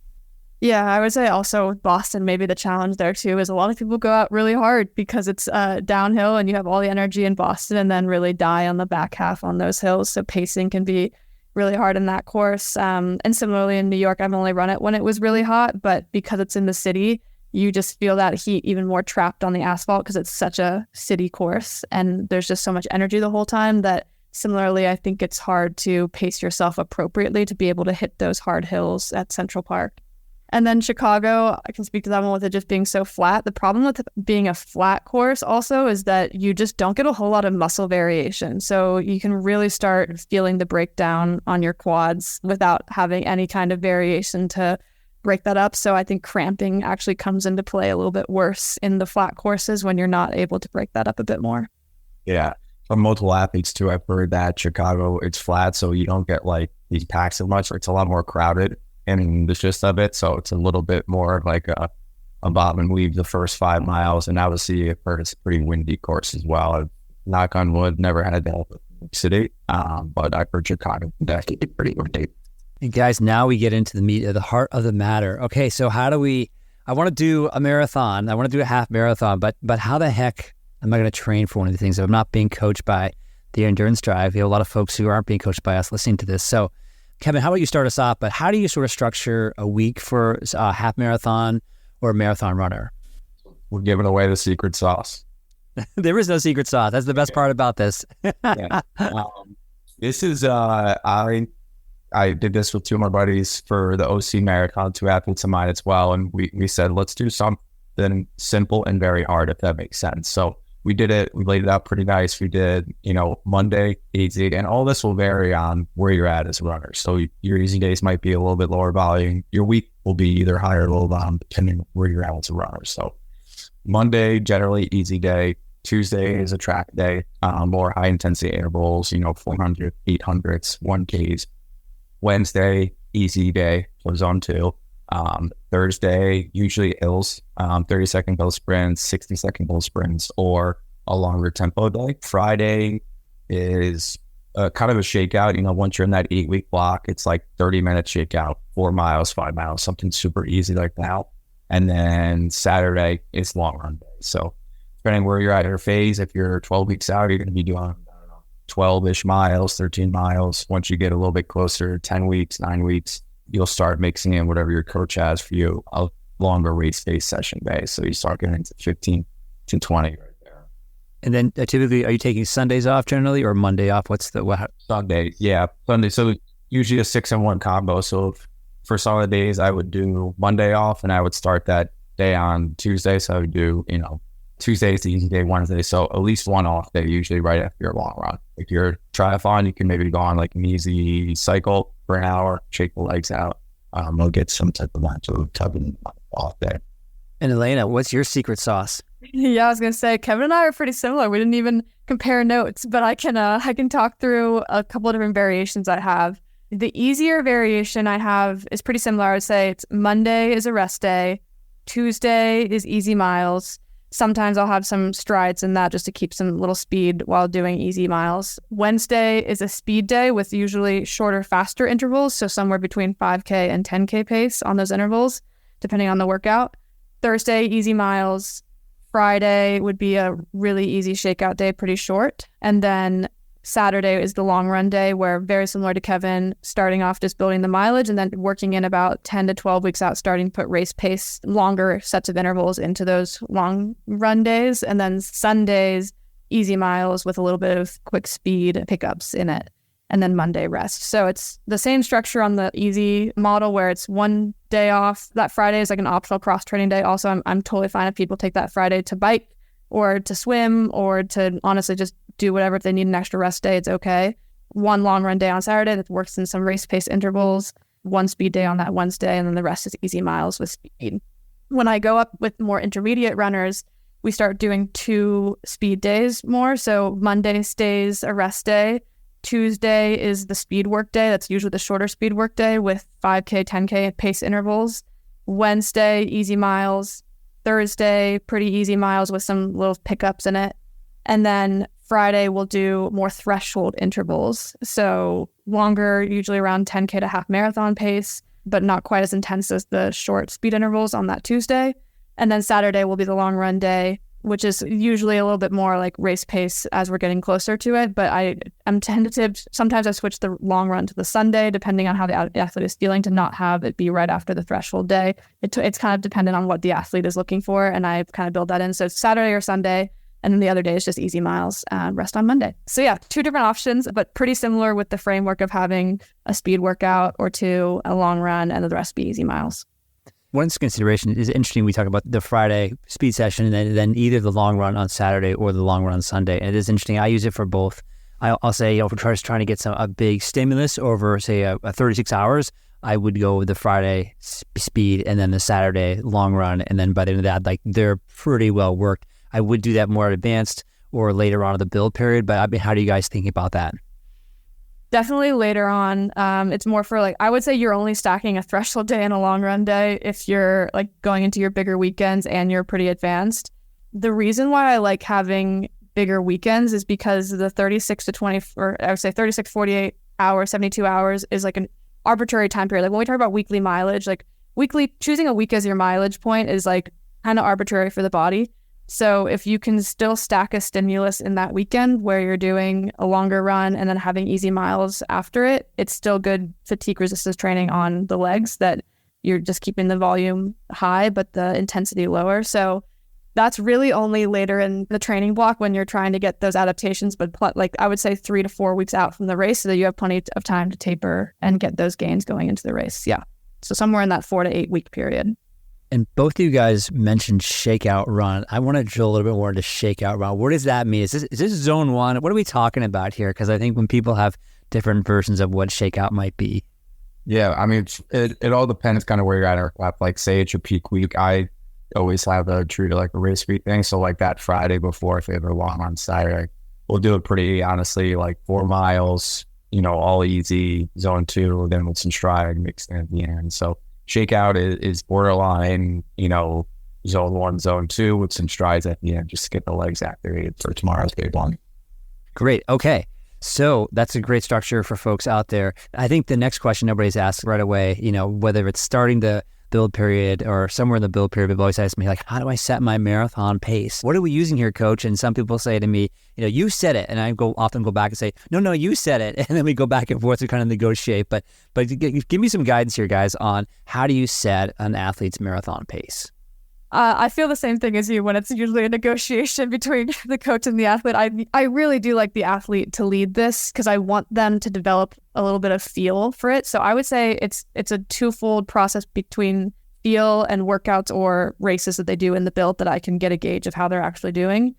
Yeah, I would say also with Boston, maybe the challenge there too is a lot of people go out really hard because it's downhill and you have all the energy in Boston and then really die on the back half on those hills. So pacing can be really hard in that course. And similarly in New York, I've only run it when it was really hot, but because it's in the city, you just feel that heat even more trapped on the asphalt because it's such a city course and there's just so much energy the whole time that similarly, I think it's hard to pace yourself appropriately to be able to hit those hard hills at Central Park. And then Chicago, I can speak to that one with it just being so flat. The problem with being a flat course also is that you just don't get a whole lot of muscle variation. So you can really start feeling the breakdown on your quads without having any kind of variation to break that up. So I think cramping actually comes into play a little bit worse in the flat courses when you're not able to break that up a bit more. Yeah. From multiple athletes too, I've heard that Chicago, it's flat, so you don't get like these packs as much. It's a lot more crowded in the gist of it. So it's a little bit more like a bob and weave the first 5 miles. And obviously I've heard it's a pretty windy course as well. I've, knock on wood, never had that with city. But I've heard Chicago definitely pretty windy. And guys, now we get into the meat of the heart of the matter. Okay, so how do we, I want to do a marathon. I want to do a half marathon, but how the heck am I going to train for one of the things if I'm not being coached by the Endurance Drive? We have a lot of folks who aren't being coached by us listening to this. So Kevin, how about you start us off, but how do you sort of structure a week for a half marathon or a marathon runner? We're giving away the secret sauce. There is no secret sauce. That's the best part about this. Yeah. This is, I did this with two of my buddies for the OC Marathon, 2 athletes of mine as well. And we said, let's do something simple and very hard, if that makes sense. So we did it. We laid it out pretty nice. We did, Monday, easy. And all this will vary on where you're at as a runner. So your easy days might be a little bit lower volume. Your week will be either higher or low volume, depending on where you're at as a runner. So Monday, generally easy day. Tuesday is a track day, more high intensity intervals, 400, 800s, 1Ks. Wednesday, easy day for zone 2. Thursday, usually hills, 30-second hill sprints, 60-second hill sprints, or a longer tempo day. Friday is kind of a shakeout. Once you're in that 8-week block, it's like 30-minute shakeout, 4 miles, 5 miles, something super easy like that. And then Saturday is long run day. So depending where you're at in your phase, if you're 12 weeks out, you're going to be doing 12-ish miles, 13 miles. Once you get a little bit closer, 10 weeks, 9 weeks, you'll start mixing in whatever your coach has for you, a longer race-based session day. So you start getting into 15 to 20 right there. And then typically, are you taking Sundays off generally or Monday off? Sunday? Yeah, Sunday. So usually a 6-in-1 combo. So for some of the days, I would do Monday off and I would start that day on Tuesday. So I would do, Tuesday is the easy day, Wednesday. So at least one off day, usually right after your long run. If you're triathlon, you can maybe go on like an easy cycle for an hour, shake the legs out. We'll get some type of lunch or tugging off day. And Elena, what's your secret sauce? Yeah, I was going to say, Kevin and I are pretty similar. We didn't even compare notes, but I can talk through a couple of different variations I have. The easier variation I have is pretty similar. I would say it's Monday is a rest day. Tuesday is easy miles. Sometimes I'll have some strides in that just to keep some little speed while doing easy miles. Wednesday is a speed day with usually shorter, faster intervals. So somewhere between 5K and 10K pace on those intervals, depending on the workout. Thursday, easy miles. Friday would be a really easy shakeout day, pretty short. And then Saturday is the long run day where, very similar to Kevin, starting off just building the mileage and then working in about 10 to 12 weeks out, starting to put race pace, longer sets of intervals into those long run days. And then Sundays, easy miles with a little bit of quick speed pickups in it. And then Monday rest. So it's the same structure on the easy model where it's one day off. That Friday is like an optional cross training day. Also, I'm totally fine if people take that Friday to bike or to swim or to honestly just do whatever. If they need an extra rest day, it's okay. One long run day on Saturday that works in some race pace intervals, one speed day on that Wednesday, and then the rest is easy miles with speed. When I go up with more intermediate runners, we start doing 2 speed days more. So Monday stays a rest day. Tuesday is the speed work day. That's usually the shorter speed work day with 5K, 10K pace intervals. Wednesday, easy miles. Thursday, pretty easy miles with some little pickups in it. And then Friday, we'll do more threshold intervals. So longer, usually around 10K to half marathon pace, but not quite as intense as the short speed intervals on that Tuesday. And then Saturday will be the long run day, which is usually a little bit more like race pace as we're getting closer to it. But I'm tentative. Sometimes I switch the long run to the Sunday, depending on how the athlete is feeling, to not have it be right after the threshold day. It's kind of dependent on what the athlete is looking for. And I kind of build that in. So it's Saturday or Sunday. And then the other day is just easy miles, rest on Monday. So yeah, 2 different options, but pretty similar with the framework of having a speed workout or 2, a long run, and the rest be easy miles. One consideration is interesting. We talk about the Friday speed session and then either the long run on Saturday or the long run on Sunday. And it is interesting. I use it for both. I'll say, if we're trying to get a big stimulus over, say, a 36 hours, I would go with the Friday speed and then the Saturday long run. And then by the end of that, like, they're pretty well worked. I would do that more advanced or later on in the build period. But I mean, how do you guys think about that? Definitely later on. It's more for like, I would say you're only stacking a threshold day and a long run day if you're like going into your bigger weekends and you're pretty advanced. The reason why I like having bigger weekends is because the 36 to 20, or I would say 36, 48 hours, 72 hours is like an arbitrary time period. Like when we talk about weekly mileage, like choosing a week as your mileage point is like kind of arbitrary for the body. So if you can still stack a stimulus in that weekend where you're doing a longer run and then having easy miles after it, it's still good fatigue resistance training on the legs that you're just keeping the volume high, but the intensity lower. So that's really only later in the training block when you're trying to get those adaptations, but like I would say 3 to 4 weeks out from the race so that you have plenty of time to taper and get those gains going into the race. Yeah. So somewhere in that 4 to 8 week period. And both of you guys mentioned shakeout run. I want to drill a little bit more into shakeout run. What does that mean? Is this zone 1? What are we talking about here? Because I think when people have different versions of what shakeout might be. Yeah, I mean, it all depends kind of where you're at. Like, say it's your peak week. I always have treat it like a race week thing. So like that Friday before, if they have a long on Saturday, we'll do it pretty honestly, like 4 miles, all easy, zone 2, then with some stride mixed in at the end. So shakeout is borderline, zone 1, zone 2 with some strides at the end, just to get the legs activated for tomorrow's big one. Great. Okay. So that's a great structure for folks out there. I think the next question everybody's asked right away, whether it's starting the build period or somewhere in the build period, people always ask me, like, how do I set my marathon pace? What are we using here, coach? And some people say to me, you said it. And I often go back and say, no, you said it. And then we go back and forth to kind of negotiate. But give me some guidance here, guys, on how do you set an athlete's marathon pace? I feel the same thing as you when it's usually a negotiation between the coach and the athlete. I really do like the athlete to lead this because I want them to develop a little bit of feel for it. So I would say it's a twofold process between feel and workouts or races that they do in the build that I can get a gauge of how they're actually doing.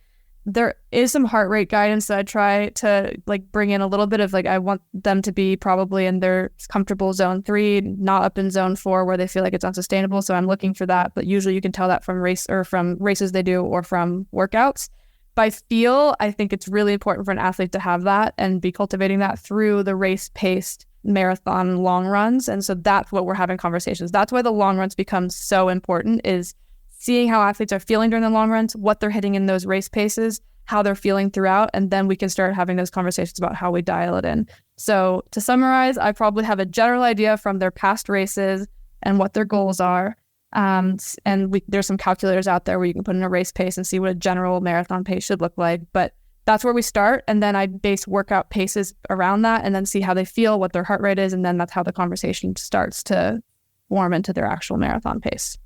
There is some heart rate guidance that I try to like bring in a little bit of, like, I want them to be probably in their comfortable zone 3, not up in zone 4 where they feel like it's unsustainable. So I'm looking for that. But usually you can tell that from races they do or from workouts. By feel, I think it's really important for an athlete to have that and be cultivating that through the race-paced marathon long runs. And so that's what we're having conversations. That's why the long runs become so important, is seeing how athletes are feeling during the long runs, what they're hitting in those race paces, how they're feeling throughout, and then we can start having those conversations about how we dial it in. So to summarize, I probably have a general idea from their past races and what their goals are. There's some calculators out there where you can put in a race pace and see what a general marathon pace should look like. But that's where we start. And then I base workout paces around that and then see how they feel, what their heart rate is. And then that's how the conversation starts to form into their actual marathon pace.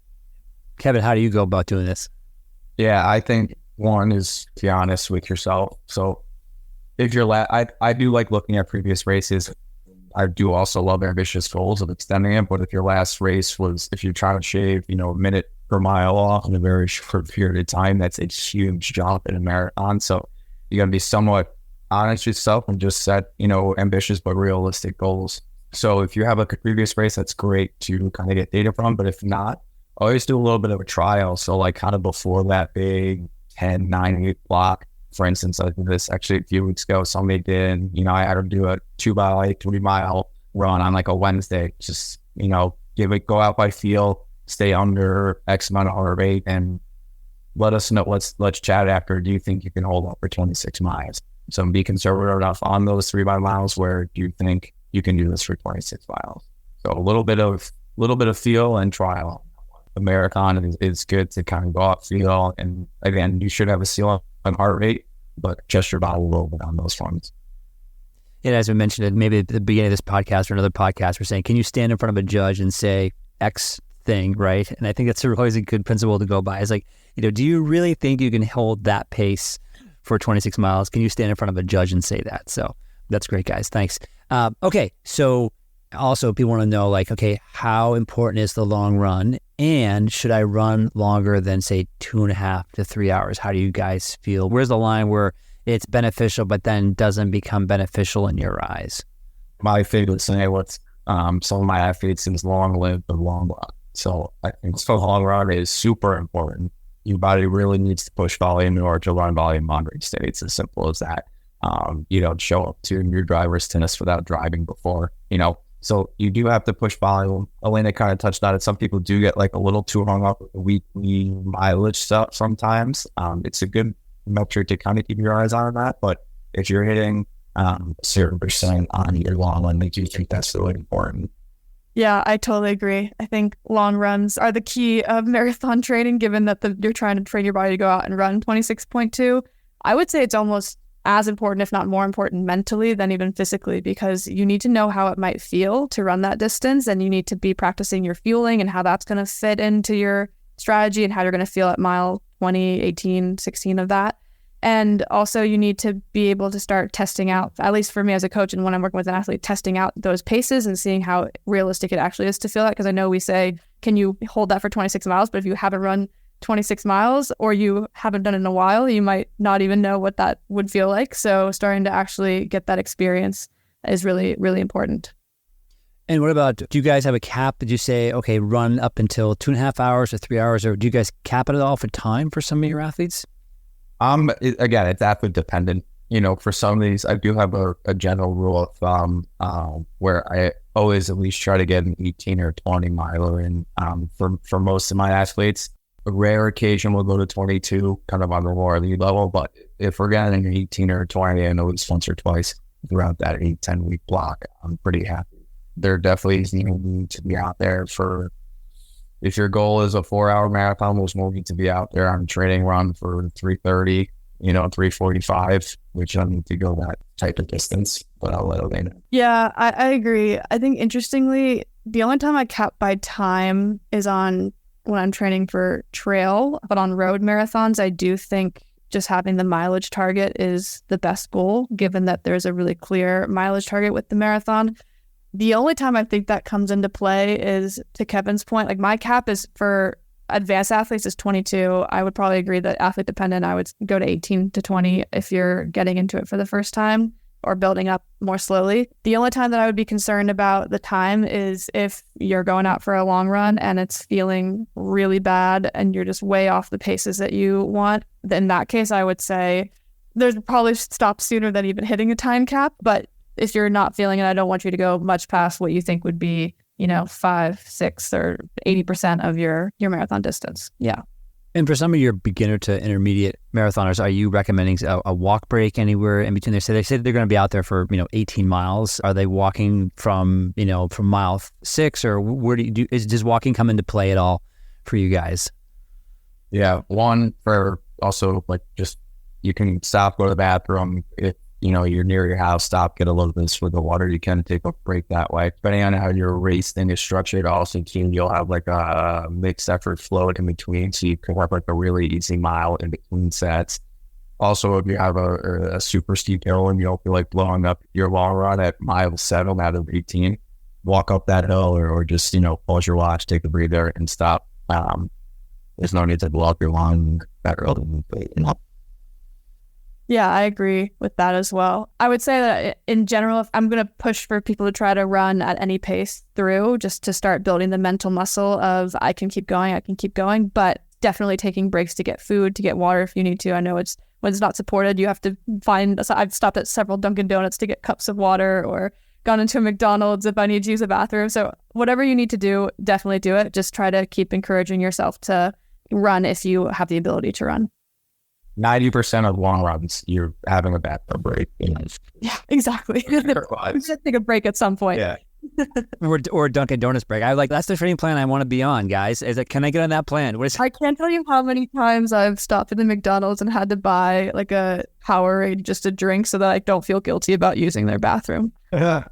Kevin, how do you go about doing this? Yeah, I think one is to be honest with yourself. So if you're I do like looking at previous races. I do also love ambitious goals of extending it. But if your last race was, if you're trying to shave, a minute per mile off in a very short period of time, that's a huge jump in a marathon. So you got to be somewhat honest with yourself and just set, ambitious but realistic goals. So if you have a previous race, that's great to kind of get data from. But if not, always do a little bit of a trial. So like kind of before that big 10, 9-week block. For instance, I did this actually a few weeks ago. Somebody did, I had them do a 3-mile run on like a Wednesday. Just, go out by feel, stay under X amount of heart rate, and let us know. Let's chat after. Do you think you can hold up for 26 miles? So be conservative enough on those 3 miles where do you think you can do this for 26 miles? So a little bit of feel and trial. The marathon is good to kind of go off feel, and again, you should have a ceiling on heart rate, but just your body a little bit on those runs. And as we mentioned, maybe at the beginning of this podcast or another podcast, we're saying, can you stand in front of a judge and say X thing, right? And I think that's always a good principle to go by. It's like, do you really think you can hold that pace for 26 miles? Can you stand in front of a judge and say that? So that's great, guys. Thanks. Okay, so also people want to know, like, okay, how important is the long run? And should I run longer than, say, 2.5 to 3 hours? How do you guys feel? Where's the line where it's beneficial, but then doesn't become beneficial in your eyes? My favorite saying, some of my athletes is long live the long run. So I think the long run is super important. Your body really needs to push volume in order to run volume monitoring state. It's as simple as that. You don't show up to your driver's test without driving before, So you do have to push volume. Elena kind of touched on it. Some people do get like a little too hung up with the weekly mileage stuff sometimes. It's a good metric to kind of keep your eyes on that. But if you're hitting a certain percent on your long run, I do think that's really important. Yeah, I totally agree. I think long runs are the key of marathon training, given that you're trying to train your body to go out and run 26.2. I would say it's almost as important, if not more important mentally than even physically, because you need to know how it might feel to run that distance, and you need to be practicing your fueling and how that's going to fit into your strategy and how you're going to feel at mile 20, 18, 16 of that. And also you need to be able to start testing out, at least for me as a coach and when I'm working with an athlete, testing out those paces and seeing how realistic it actually is to feel that. Because I know we say, can you hold that for 26 miles? But if you haven't run 26 miles or you haven't done it in a while, you might not even know what that would feel like. So starting to actually get that experience is really, really important. And what about, do you guys have a cap? Did you say, okay, run up until 2.5 hours or 3 hours, or do you guys cap it at all for time for some of your athletes? Again, it's athlete dependent. For some of these, I do have a general rule of thumb where I always at least try to get an 18 or 20 miler in. For most of my athletes, a rare occasion we'll go to 22, kind of on the more elite level. But if we're getting an 18 or 20, I know it's once or twice throughout that 8-10 week block, I'm pretty happy. There definitely is need to be out there for. If your goal is a 4-hour marathon, there's no need to be out there on a training run for 3:30, 3:45, which I need to go that type of distance, but I'll let Elena. Yeah, I agree. I think interestingly, the only time I cap by time is when I'm training for trail, but on road marathons, I do think just having the mileage target is the best goal, given that there's a really clear mileage target with the marathon. The only time I think that comes into play is, to Kevin's point, like my cap is for advanced athletes is 22. I would probably agree that athlete dependent, I would go to 18 to 20 if you're getting into it for the first time or building up more slowly. The only time that I would be concerned about the time is if you're going out for a long run and it's feeling really bad and you're just way off the paces that you want. In that case, I would say there's probably stop sooner than even hitting a time cap. But if you're not feeling it, I don't want you to go much past what you think would be, 5, 6, or 80% of your marathon distance. Yeah. And for some of your beginner to intermediate marathoners, are you recommending a walk break anywhere in between there? So they say they're going to be out there for, 18 miles. Are they walking from mile 6, or where does walking come into play at all for you guys? Yeah. One, for also just, you can stop, go to the bathroom. If, you're near your house, stop, get a little bit of the water. You can take a break that way. Depending on how your race thing is structured, also you'll have a mixed effort float in between. So you can have a really easy mile in between sets. Also, if you have a super steep hill and you don't feel like blowing up your long run at mile 7 out of 18, walk up that hill or just, pause your watch, take a breather and stop. There's no need to blow up your long that early. Yeah, I agree with that as well. I would say that in general, if I'm going to push for people to try to run at any pace through, just to start building the mental muscle of I can keep going. But definitely taking breaks to get food, to get water if you need to. I know it's when it's not supported, you have to find, so I've stopped at several Dunkin' Donuts to get cups of water or gone into a McDonald's if I need to use a bathroom. So whatever you need to do, definitely do it. Just try to keep encouraging yourself to run if you have the ability to run. 90% of long runs, you're having a bathroom break. Yeah, exactly. We should take a break at some point. Yeah. or Dunkin' Donuts break. That's the training plan I want to be on, guys. Can I get on that plan? I can't tell you how many times I've stopped at the McDonald's and had to buy like a Powerade, just a drink, so that I don't feel guilty about using their bathroom. Okay,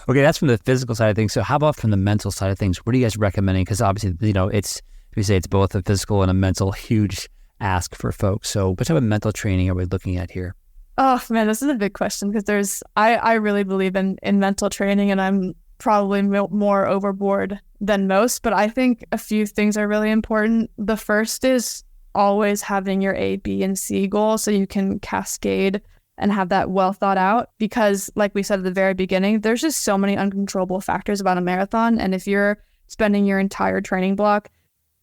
that's from the physical side of things. So how about from the mental side of things? What are you guys recommending? Because obviously, it's both a physical and a mental huge ask for folks. So what type of mental training are we looking at here? Oh man, this is a big question because I really believe in mental training, and I'm probably more overboard than most, but I think a few things are really important. The first is always having your A, B, and C goal so you can cascade and have that well thought out, because like we said at the very beginning, there's just so many uncontrollable factors about a marathon. And if you're spending your entire training block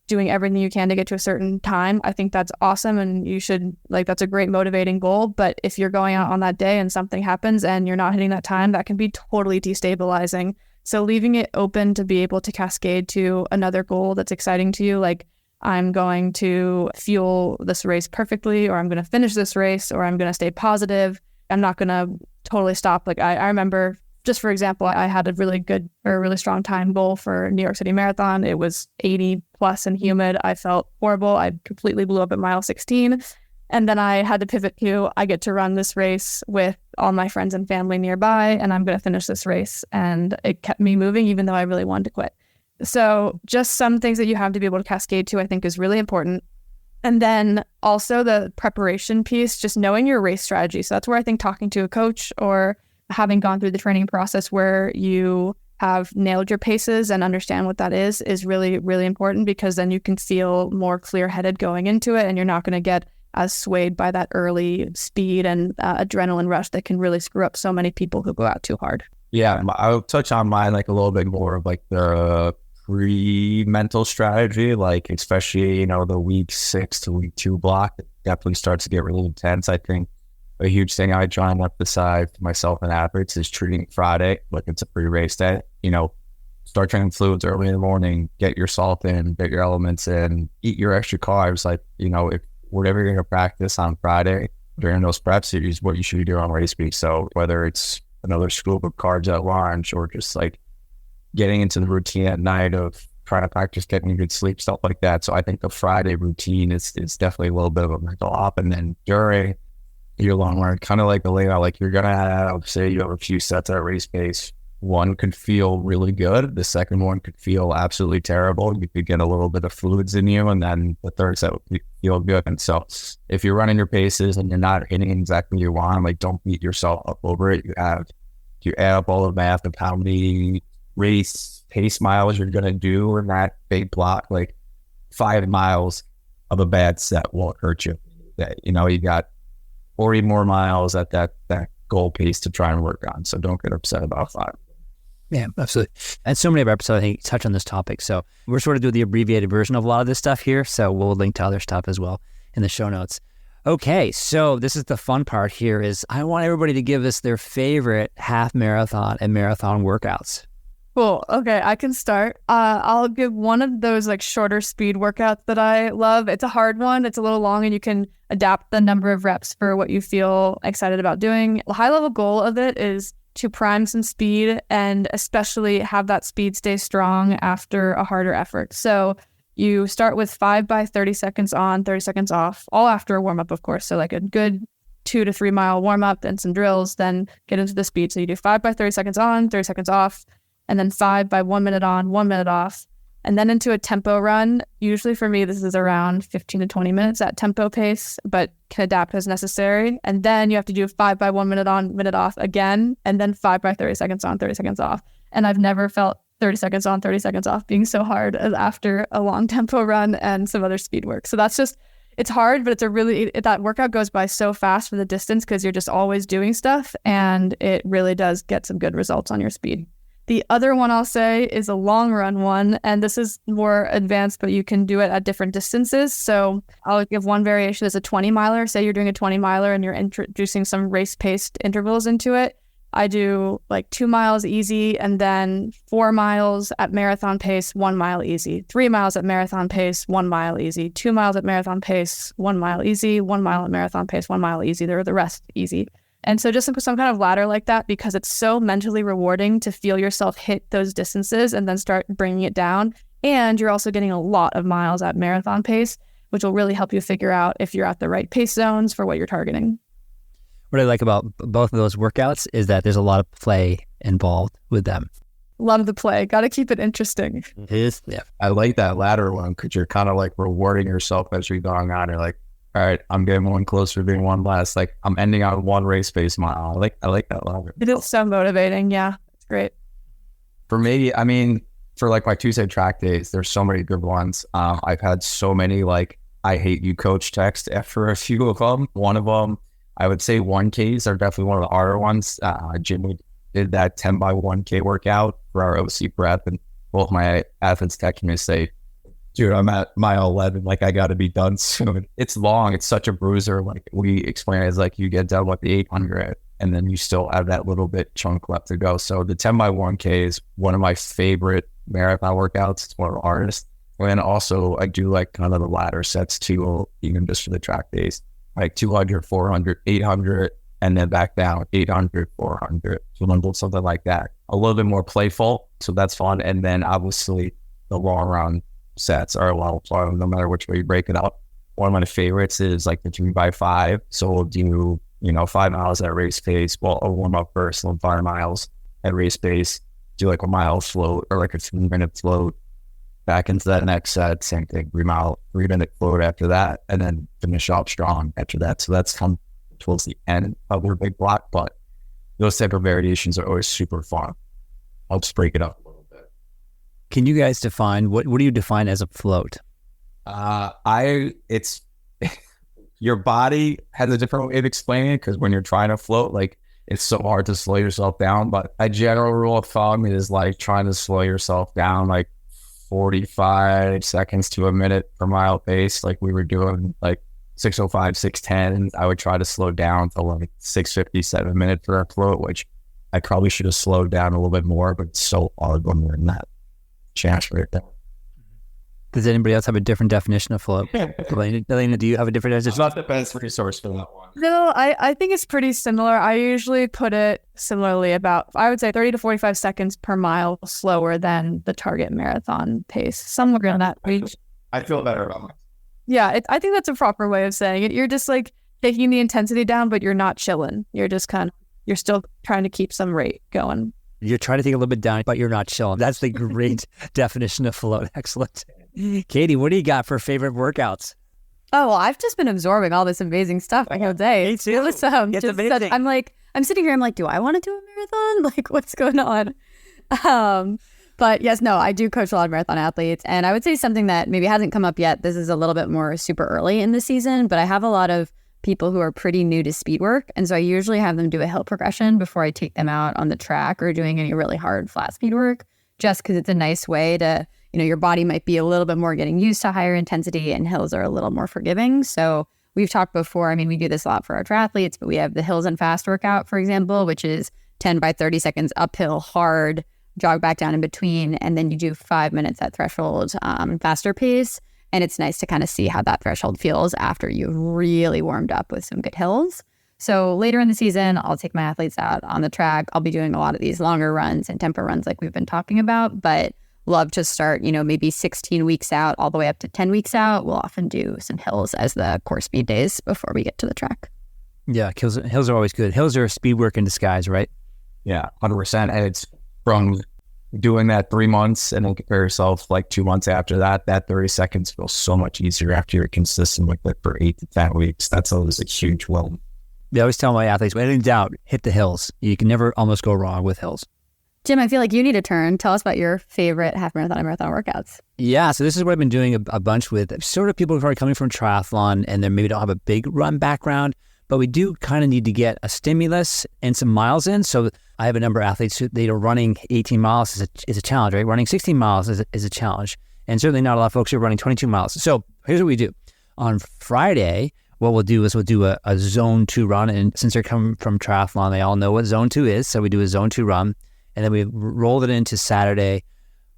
doing everything you can to get to a certain time, I think that's awesome. And you should, that's a great motivating goal. But if you're going out on that day and something happens and you're not hitting that time, that can be totally destabilizing. So leaving it open to be able to cascade to another goal that's exciting to you, like I'm going to fuel this race perfectly, or I'm going to finish this race, or I'm going to stay positive. I'm not going to totally stop. I remember, just for example, I had a really strong time goal for New York City Marathon. It was 80 plus and humid. I felt horrible. I completely blew up at mile 16. And then I had to pivot to, I get to run this race with all my friends and family nearby, and I'm going to finish this race. And it kept me moving, even though I really wanted to quit. So just some things that you have to be able to cascade to, I think, is really important. And then also the preparation piece, just knowing your race strategy. So that's where I think talking to a coach or having gone through the training process where you have nailed your paces and understand what that is really, really important, because then you can feel more clear-headed going into it, and you're not going to get as swayed by that early speed and adrenaline rush that can really screw up so many people who go out too hard. Yeah, I'll touch on mine a little bit more of the pre-mental strategy, especially, the week 6 to week 2 block. It definitely starts to get really intense. I think a huge thing I try and emphasize to myself and athletes is treating Friday like it's a pre-race day. Start drinking fluids early in the morning, get your salt in, get your elements in, eat your extra carbs. If whatever you're going to practice on Friday during those preps is what you should do on race week. So whether it's another scoop of carbs at lunch, or just getting into the routine at night of trying to practice getting good sleep, stuff like that. So I think the Friday routine is definitely a little bit of a mental op. And then during your long run, kind of like Elena, you're going to have, say you have a few sets at race pace. One could feel really good. The second one could feel absolutely terrible. You could get a little bit of fluids in you, and then the third set would feel good. And so if you're running your paces and you're not hitting exactly what you want, don't beat yourself up over it. You add up all the math of how many race pace miles you're going to do in that big block. 5 miles of a bad set won't hurt you. You got 40 more miles at that goal pace to try and work on. So don't get upset about 5. Yeah, absolutely. And so many of our episodes, I think, touch on this topic. So we're sort of doing the abbreviated version of a lot of this stuff here. So we'll link to other stuff as well in the show notes. Okay, so this is the fun part here is I want everybody to give us their favorite half marathon and marathon workouts. Cool. Okay, I can start. I'll give one of those shorter speed workouts that I love. It's a hard one. It's a little long, and you can adapt the number of reps for what you feel excited about doing. The high level goal of it is to prime some speed, and especially have that speed stay strong after a harder effort. So you start with 5 by 30 seconds on, 30 seconds off, all after a warm up, of course. So a good 2 to 3 mile warm up and some drills, then get into the speed. So you do 5 by 30 seconds on, 30 seconds off, and then 5 by 1 minute on, 1 minute off, and then into a tempo run. Usually for me, this is around 15 to 20 minutes at tempo pace, but can adapt as necessary. And then you have to do 5 by 1 minute on, minute off again, and then 5 by 30 seconds on, 30 seconds off. And I've never felt 30 seconds on, 30 seconds off being so hard as after a long tempo run and some other speed work. So that's just, it's hard, but that workout goes by so fast for the distance because you're just always doing stuff, and it really does get some good results on your speed. The other one I'll say is a long run one, and this is more advanced, but you can do it at different distances. So I'll give one variation as a 20 miler. Say you're doing a 20 miler and you're introducing some race paced intervals into it. I do like 2 miles easy, and then 4 miles at marathon pace, 1 mile easy, 3 miles at marathon pace, 1 mile easy, 2 miles at marathon pace, 1 mile easy, 1 mile at marathon pace, 1 mile easy. The rest easy. And so just some kind of ladder like that, because it's so mentally rewarding to feel yourself hit those distances and then start bringing it down. And you're also getting a lot of miles at marathon pace, which will really help you figure out if you're at the right pace zones for what you're targeting. What I like about both of those workouts is that there's a lot of play involved with them. Love the play. Got to keep it interesting. It is, yeah. I like that latter one because you're kind of like rewarding yourself as you're going on. You're like, all right, I'm getting one closer to being one less. Like I'm ending on one race pace mile. I like that ladder. It is so motivating. Yeah, it's great. For me, I mean, for like my Tuesday track days, there's so many good ones. I've had so many like, I hate you coach text after a few of them. One of them, I would say 1Ks are definitely one of the harder ones. Jimmy did that 10 by 1K workout for our OC prep, and both my athletes texted me to say, dude, I'm at mile 11. Like, I got to be done soon. It's long. It's such a bruiser. Like we explain it as like you get done with the 800 and then you still have that little bit chunk left to go. So the 10 by 1K is one of my favorite marathon workouts. It's one of the hardest. And also I do like kind of the ladder sets too, even just for the track days. Like 200, 400, 800, and then back down, 800, 400, something like that. A little bit more playful, so that's fun. And then obviously the long run sets are a lot of fun, no matter which way you break it up. One of my favorites is like the 3x5. So we'll do, 5 miles at race pace. Well, I'll warm up first, and 5 miles at race pace, do like a mile float or like a 3-minute float. Back into that next set, same thing, 3-minute float after that, and then finish off strong after that. So that's come towards the end of your big block, but those type of variations are always super fun. Helps break it up a little bit. Can you guys define, what do you define as a float? It's your body has a different way of explaining it, because when you're trying to float, like it's so hard to slow yourself down. But a general rule of thumb is like trying to slow yourself down like 45 seconds to a minute per mile pace. Like we were doing like 6:05, 6:10. I would try to slow down to like 6:57 minutes for a float, which I probably should have slowed down a little bit more, but it's so hard when you're in that chance right there. Does anybody else have a different definition of float? Elena, do you have a different definition? It's not the best resource for that one. No, I think it's pretty similar. I usually put it similarly, about, I would say 30 to 45 seconds per mile slower than the target marathon pace, somewhere around that range. I feel better about it. Yeah, I think that's a proper way of saying it. You're just like taking the intensity down, but you're not chilling. You're just you're still trying to keep some rate going. You're trying to take a little bit down, but you're not chilling. That's the great definition of float. Excellent. Katie, what do you got for favorite workouts? Oh, well, I've just been absorbing all this amazing stuff. I can say. Me too. It's amazing. I'm sitting here, I'm like, do I want to do a marathon? Like, what's going on? But yes, no, I do coach a lot of marathon athletes. And I would say something that maybe hasn't come up yet. This is a little bit more super early in the season, but I have a lot of people who are pretty new to speed work. And so I usually have them do a hill progression before I take them out on the track or doing any really hard flat speed work, just because it's a nice way to, your body might be a little bit more getting used to higher intensity, and hills are a little more forgiving. So we've talked before, we do this a lot for our triathletes, but we have the hills and fast workout, for example, which is 10 by 30 seconds uphill, hard, jog back down in between, and then you do 5 minutes at threshold, faster pace. And it's nice to kind of see how that threshold feels after you've really warmed up with some good hills. So later in the season, I'll take my athletes out on the track. I'll be doing a lot of these longer runs and tempo runs like we've been talking about, but love to start, maybe 16 weeks out all the way up to 10 weeks out. We'll often do some hills as the core speed days before we get to the track. Yeah, hills are always good. Hills are speed work in disguise, right? Yeah, 100%. And it's from doing that 3 months and then compare yourself like 2 months after that 30 seconds feels so much easier after you're consistent with it for 8 to 10 weeks. That's always a huge win. I always tell my athletes, when in doubt, hit the hills. You can never almost go wrong with hills. Jim, I feel like you need a turn. Tell us about your favorite half marathon and marathon workouts. Yeah, so this is what I've been doing a bunch with sort of people who are coming from triathlon and they maybe don't have a big run background, but we do kind of need to get a stimulus and some miles in. So I have a number of athletes who they are running 18 miles is a challenge, right? Running 16 miles is a challenge. And certainly not a lot of folks who are running 22 miles. So here's what we do. On Friday, what we'll do is we'll do a zone 2 run. And since they're coming from triathlon, they all know what zone 2 is. So we do a zone 2 run, and then we roll it into Saturday,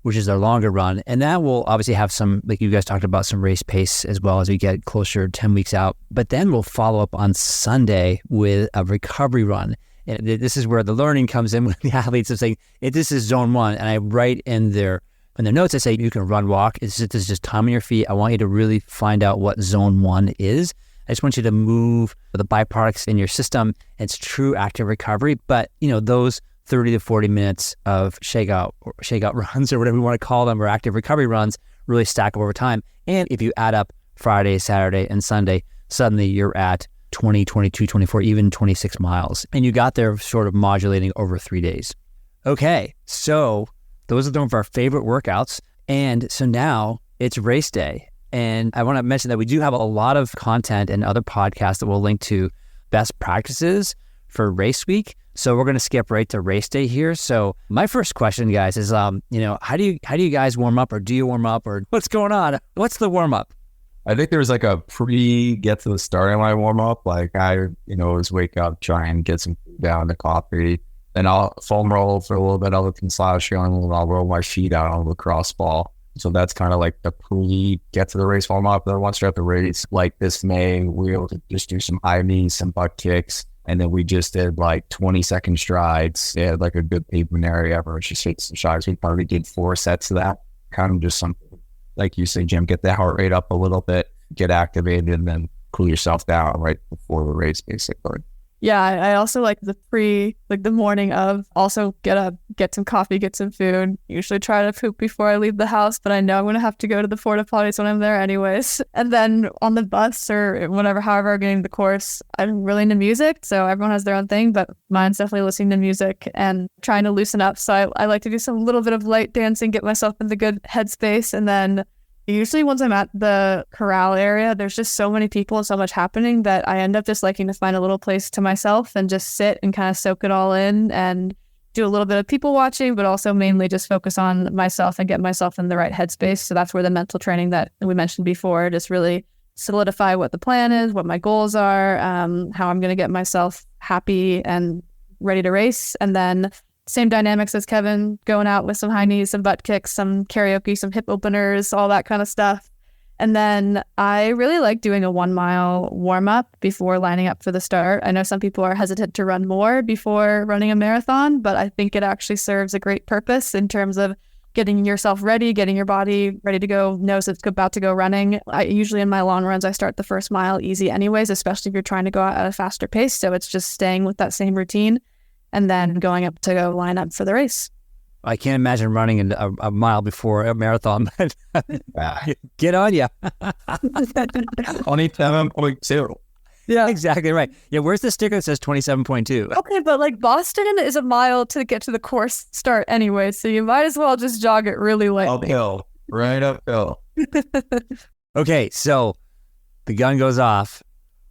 which is our longer run. And that will obviously have some, like you guys talked about, some race pace as well as we get closer 10 weeks out. But then we'll follow up on Sunday with a recovery run. And this is where the learning comes in with the athletes of saying, this is zone 1. And I write in their notes, I say, you can run, walk. This is just time on your feet. I want you to really find out what zone 1 is. I just want you to move the byproducts in your system. It's true active recovery. But, those 30 to 40 minutes of shakeout runs or whatever we want to call them, or active recovery runs, really stack up over time. And if you add up Friday, Saturday, and Sunday, suddenly you're at 20, 22, 24, even 26 miles. And you got there sort of modulating over 3 days. Okay, so those are some of our favorite workouts. And so now it's race day. And I want to mention that we do have a lot of content and other podcasts that we'll link to best practices for race week. So we're going to skip right to race day here. So my first question, guys, is, how do you guys warm up, or do you warm up, or what's going on? What's the warm up? I think there's like a get to the starting line warm up. Like I, always wake up, try and get some food down, the coffee, then I'll foam roll for a little bit. I'll massage and I'll roll my feet out on the lacrosse ball. So that's kind of like the get to the race warm up. Then once you're at the race, like this May, we were able to just do some high knees, some butt kicks. And then we just did like 20-second strides. They had like a good pavement area where it's just hit some strides. We probably did 4 sets of that. Kind of just something, like you say, Jim, get the heart rate up a little bit, get activated, and then cool yourself down right before the race, basically. Yeah, I also like the morning of, also get up, get some coffee, get some food. Usually try to poop before I leave the house, but I know I'm going to have to go to the porta potties when I'm there anyways. And then on the bus or whatever, however I'm getting the course, I'm really into music. So everyone has their own thing, but mine's definitely listening to music and trying to loosen up. So I like to do some little bit of light dancing, get myself in the good headspace. And then usually once I'm at the corral area, there's just so many people and so much happening that I end up just liking to find a little place to myself and just sit and kind of soak it all in and do a little bit of people watching, but also mainly just focus on myself and get myself in the right headspace. So that's where the mental training that we mentioned before, just really solidify what the plan is, what my goals are, how I'm going to get myself happy and ready to race. And then same dynamics as Kevin, going out with some high knees, some butt kicks, some karaoke, some hip openers, all that kind of stuff. And then I really like doing a 1 mile warm up before lining up for the start. I know some people are hesitant to run more before running a marathon, but I think it actually serves a great purpose in terms of getting yourself ready, getting your body ready to go, knows it's about to go running. Usually in my long runs, I start the first mile easy anyways, especially if you're trying to go out at a faster pace. So it's just staying with that same routine and then going up to go line up for the race. I can't imagine running a mile before a marathon. Get on ya. 27.0. Yeah, exactly right. Yeah, where's the sticker that says 27.2? Okay, but like Boston is a mile to get to the course start anyway, so you might as well just jog it really lightly. Uphill, right uphill. Okay, so the gun goes off.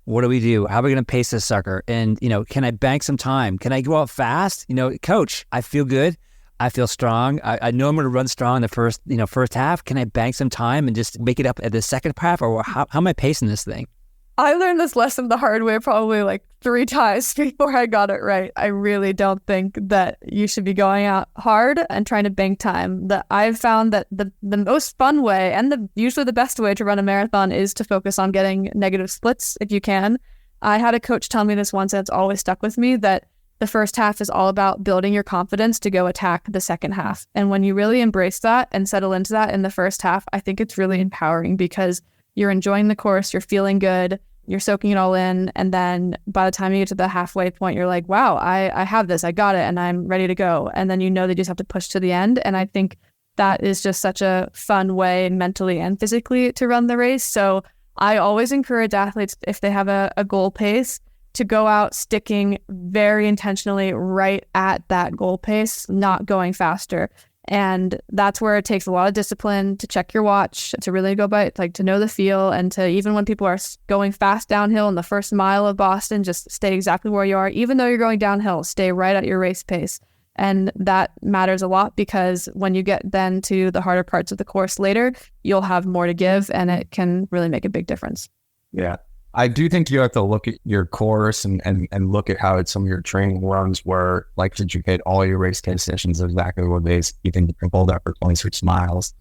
What do we do? How are we going to pace this sucker? And, can I bank some time? Can I go out fast? Coach, I feel good. I feel strong. I know I'm going to run strong in the first half. Can I bank some time and just make it up at the second half? Or how am I pacing this thing? I learned this lesson the hard way probably like 3 times before I got it right. I really don't think that you should be going out hard and trying to bank time. I've found that the most fun way and usually the best way to run a marathon is to focus on getting negative splits if you can. I had a coach tell me this once and it's always stuck with me, that the first half is all about building your confidence to go attack the second half. And when you really embrace that and settle into that in the first half, I think it's really empowering because you're enjoying the course, you're feeling good, you're soaking it all in. And then by the time you get to the halfway point, you're like, wow, I have this, I got it, and I'm ready to go. And then that you just have to push to the end. And I think that is just such a fun way mentally and physically to run the race. So I always encourage athletes, if they have a goal pace, to go out sticking very intentionally right at that goal pace, not going faster. And that's where it takes a lot of discipline to check your watch, to really go by, like to know the feel, and to, even when people are going fast downhill in the first mile of Boston, just stay exactly where you are. Even though you're going downhill, stay right at your race pace. And that matters a lot, because when you get then to the harder parts of the course later, you'll have more to give, and it can really make a big difference. Yeah. I do think you have to look at your course and look at how some of your training runs were, like, did you hit all your race conditions exactly what they you think you can hold that for 26 miles.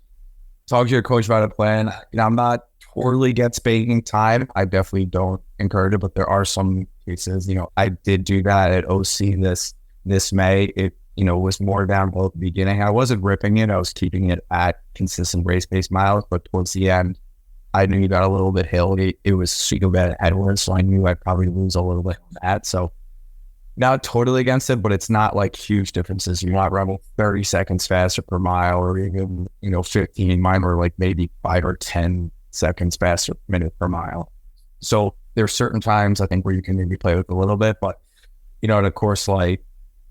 Talk to your coach about a plan. I'm not totally against baking time. I definitely don't encourage it, but there are some cases, I did do that at OC this May. It, was more downhill at the beginning. I wasn't ripping it. I was keeping it at consistent race pace miles, but towards the end, I knew you got a little bit hilly. It was super bad headwinds, so I knew I'd probably lose a little bit of that. So not totally against it, but it's not like huge differences. You're not running 30 seconds faster per mile, or even, 15. Mine were like maybe 5 or 10 seconds faster per minute per mile. So there's certain times I think where you can maybe play with a little bit, but at a course like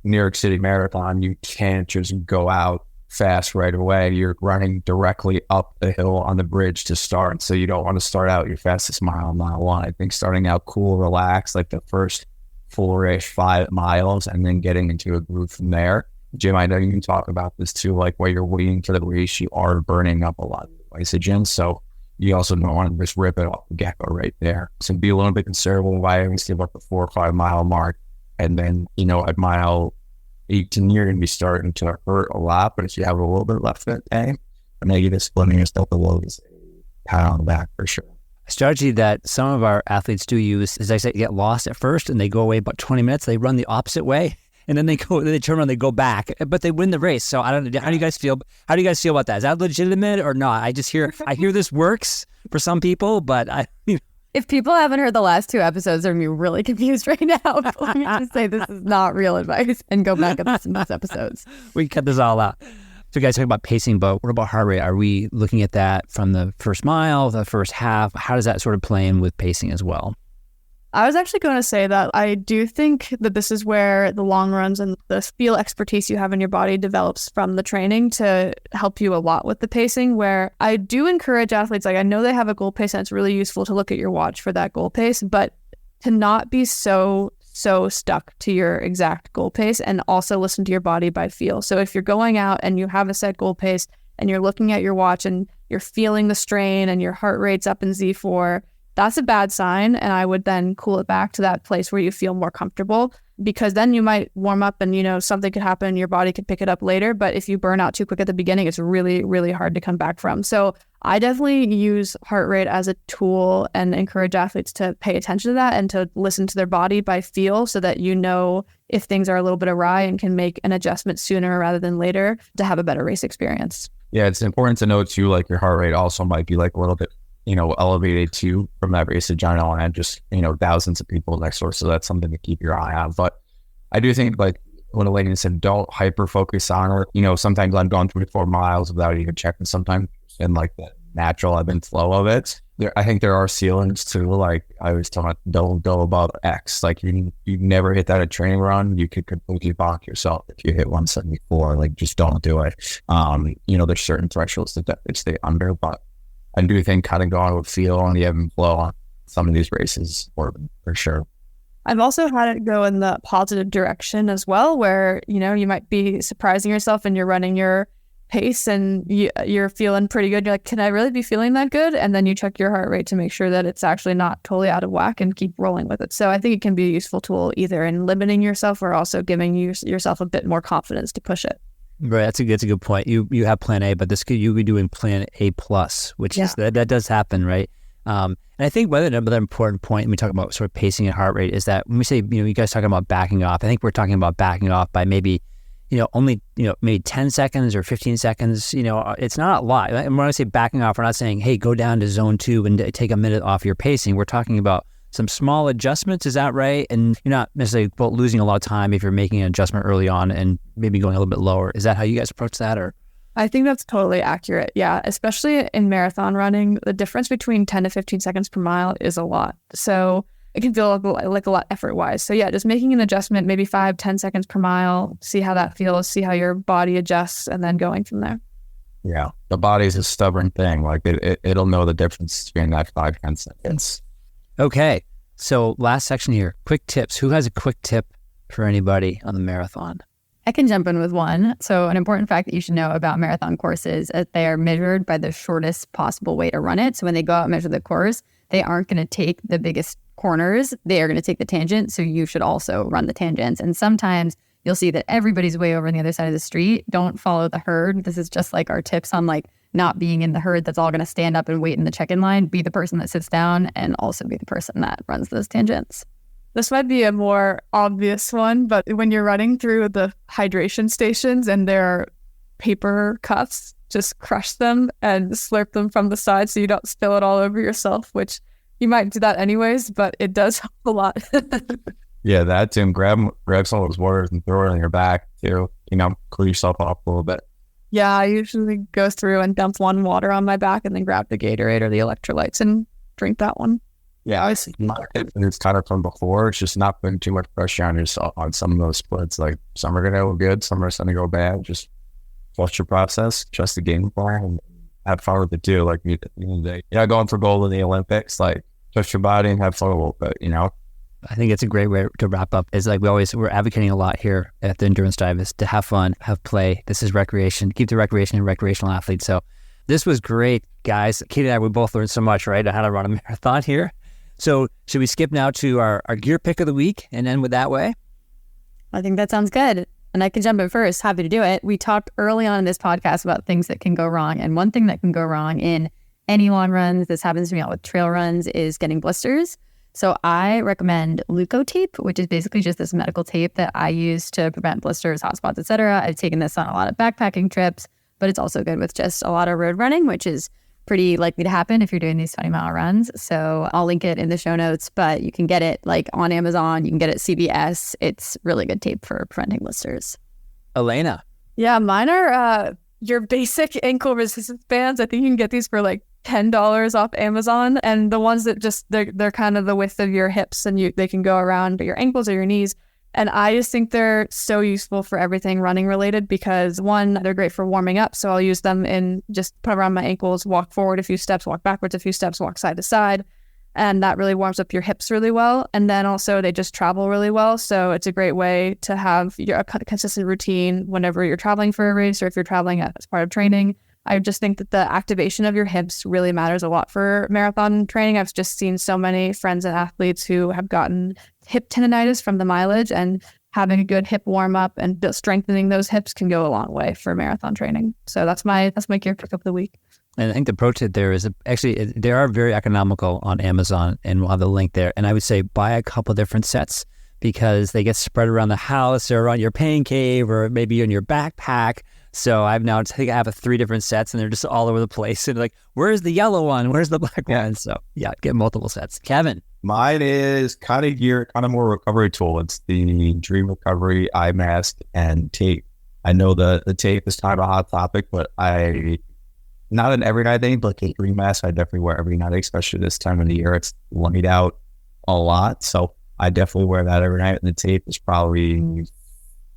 New York City Marathon, you can't just go out fast right away. You're running directly up the hill on the bridge to start, so you don't want to start out your fastest mile 1. I think starting out cool, relaxed, like the first 4-ish 5 miles, and then getting into a groove from there. Jim, I know you can talk about this too, like while you're waiting for the race, you are burning up a lot of glycogen, so you also don't want to just rip it off the get-go right there. So be a little bit conservative. I always give up the 4 or 5 mile mark, and then at mile 18, you're going to be starting to hurt a lot, but if you have a little bit left in the tank, negative splitting yourself a little is a pat on the back for sure. A strategy that some of our athletes do use is, I say, get lost at first and they go away about 20 minutes. They run the opposite way, and then they turn around, they go back, but they win the race. So I don't know. How do you guys feel? How do you guys feel about that? Is that legitimate or not? I hear this works for some people, but If people haven't heard the last 2 episodes, they're going to be really confused right now. Let me just say this is not real advice, and go back and listen to those episodes. We cut this all out. So guys, talking about pacing, but what about heart rate? Are we looking at that from the first mile, the first half? How does that sort of play in with pacing as well? I was actually going to say that I do think that this is where the long runs and the feel expertise you have in your body develops from the training to help you a lot with the pacing, where I do encourage athletes, like I know they have a goal pace and it's really useful to look at your watch for that goal pace, but to not be so stuck to your exact goal pace, and also listen to your body by feel. So if you're going out and you have a set goal pace and you're looking at your watch and you're feeling the strain and your heart rate's up in Z4, that's a bad sign. And I would then cool it back to that place where you feel more comfortable, because then you might warm up and, something could happen and your body could pick it up later. But if you burn out too quick at the beginning, it's really, really hard to come back from. So I definitely use heart rate as a tool and encourage athletes to pay attention to that and to listen to their body by feel, so that if things are a little bit awry and can make an adjustment sooner rather than later to have a better race experience. Yeah, it's important to know too, like your heart rate also might be like a little bit elevated too from that race to John and just, thousands of people next door. So that's something to keep your eye on. But I do think, like what Elena said, don't hyper focus on it. Sometimes I've gone 3-4 miles without even checking sometimes, and like the natural ebb and flow of it. I think there are ceilings too. Like I always tell them, don't go above X. Like you never hit that at training run, you could completely bonk yourself if you hit 174. Like just don't do it. There's certain thresholds that definitely stay under, but I do think kind of going with feel on the ebb and flow on some of these races for sure. I've also had it go in the positive direction as well, where, you might be surprising yourself and you're running your pace and you're feeling pretty good. You're like, can I really be feeling that good? And then you check your heart rate to make sure that it's actually not totally out of whack and keep rolling with it. So I think it can be a useful tool either in limiting yourself or also giving yourself a bit more confidence to push it. Right, that's a good point. You have plan A, but you'll be doing plan A plus, which is that does happen, right? And I think another important point when we talk about sort of pacing and heart rate is that when we say, you guys talking about backing off, I think we're talking about backing off by maybe, only, maybe 10 seconds or 15 seconds. It's not a lot. And when I say backing off, we're not saying, hey, go down to zone 2 and take a minute off your pacing. We're talking about some small adjustments. Is that right? And you're not necessarily losing a lot of time if you're making an adjustment early on and maybe going a little bit lower. Is that how you guys approach that? Or I think that's totally accurate. Yeah, especially in marathon running, the difference between 10 to 15 seconds per mile is a lot. So it can feel like a lot effort wise. So yeah, just making an adjustment, maybe 5-10 seconds per mile, see how that feels, see how your body adjusts, and then going from there. Yeah, the body's a stubborn thing. Like it'll know the difference between that 5-10 seconds. Okay, so last section here, quick tips. Who has a quick tip for anybody on the marathon? I can jump in with one. So an important fact that you should know about marathon courses is that they are measured by the shortest possible way to run it. So when they go out and measure the course, they aren't going to take the biggest corners. They are going to take the tangent. So you should also run the tangents. And sometimes you'll see that everybody's way over on the other side of the street. Don't follow the herd. This is just like our tips on like not being in the herd that's all going to stand up and wait in the check-in line. Be the person that sits down and also be the person that runs those tangents. This might be a more obvious one, but when you're running through the hydration stations and there are paper cups, just crush them and slurp them from the side so you don't spill it all over yourself, which you might do that anyways, but it does help a lot. Yeah, that too. And grab some of those waters and throw it on your back too. Cool yourself off a little bit. Yeah, I usually go through and dump one water on my back and then grab the Gatorade or the electrolytes and drink that one. Yeah, I see. It's kind of from before. It's just not putting too much pressure on yourself on some of those splits. Like some are going to go good, some are going to go bad. Just flush your process, trust the game plan, and have fun with it too. Like you're not going for gold in the Olympics. Like trust your body and have fun a little bit. I think it's a great way to wrap up. Is like we're advocating a lot here at the Endurance Dive is to have fun, have play. This is recreation. Keep the recreation and recreational athletes. So this was great, guys. Katie and I, we both learned so much, right, on how to run a marathon here. So should we skip now to our gear pick of the week and end with that way? I think that sounds good. And I can jump in first. Happy to do it. We talked early on in this podcast about things that can go wrong. And one thing that can go wrong in any long runs, this happens to me a lot with trail runs, is getting blisters. So I recommend Leukotape, which is basically just this medical tape that I use to prevent blisters, hot spots, etc. I've taken this on a lot of backpacking trips, but it's also good with just a lot of road running, which is pretty likely to happen if you're doing these 20-mile runs. So I'll link it in the show notes, but you can get it like on Amazon. You can get it at CVS. It's really good tape for preventing blisters. Elena. Yeah, mine are your basic ankle resistance bands. I think you can get these for like $10 off Amazon. And the ones that just, they're kind of the width of your hips and they can go around your ankles or your knees. And I just think they're so useful for everything running related because one, they're great for warming up. So I'll use them in just put around my ankles, walk forward a few steps, walk backwards a few steps, walk side to side. And that really warms up your hips really well. And then also they just travel really well. So it's a great way to have a consistent routine whenever you're traveling for a race or if you're traveling as part of training. I just think that the activation of your hips really matters a lot for marathon training. I've just seen so many friends and athletes who have gotten hip tendonitis from the mileage, and having a good hip warm up and strengthening those hips can go a long way for marathon training. So that's my gear pick of the week. And I think the pro tip there is actually they are very economical on Amazon, and we'll have the link there. And I would say buy a couple different sets because they get spread around the house or around your pain cave or maybe in your backpack. So I think I have 3 different sets and they're just all over the place. And like, where's the yellow one? Where's the black one? So yeah, get multiple sets. Kevin. Mine is kind of more recovery tool. It's the Dream Recovery eye mask and tape. I know the tape is kind of a hot topic, but not an every night thing, but the Dream mask I definitely wear every night, especially this time of the year. It's laid out a lot. So I definitely wear that every night. And the tape is probably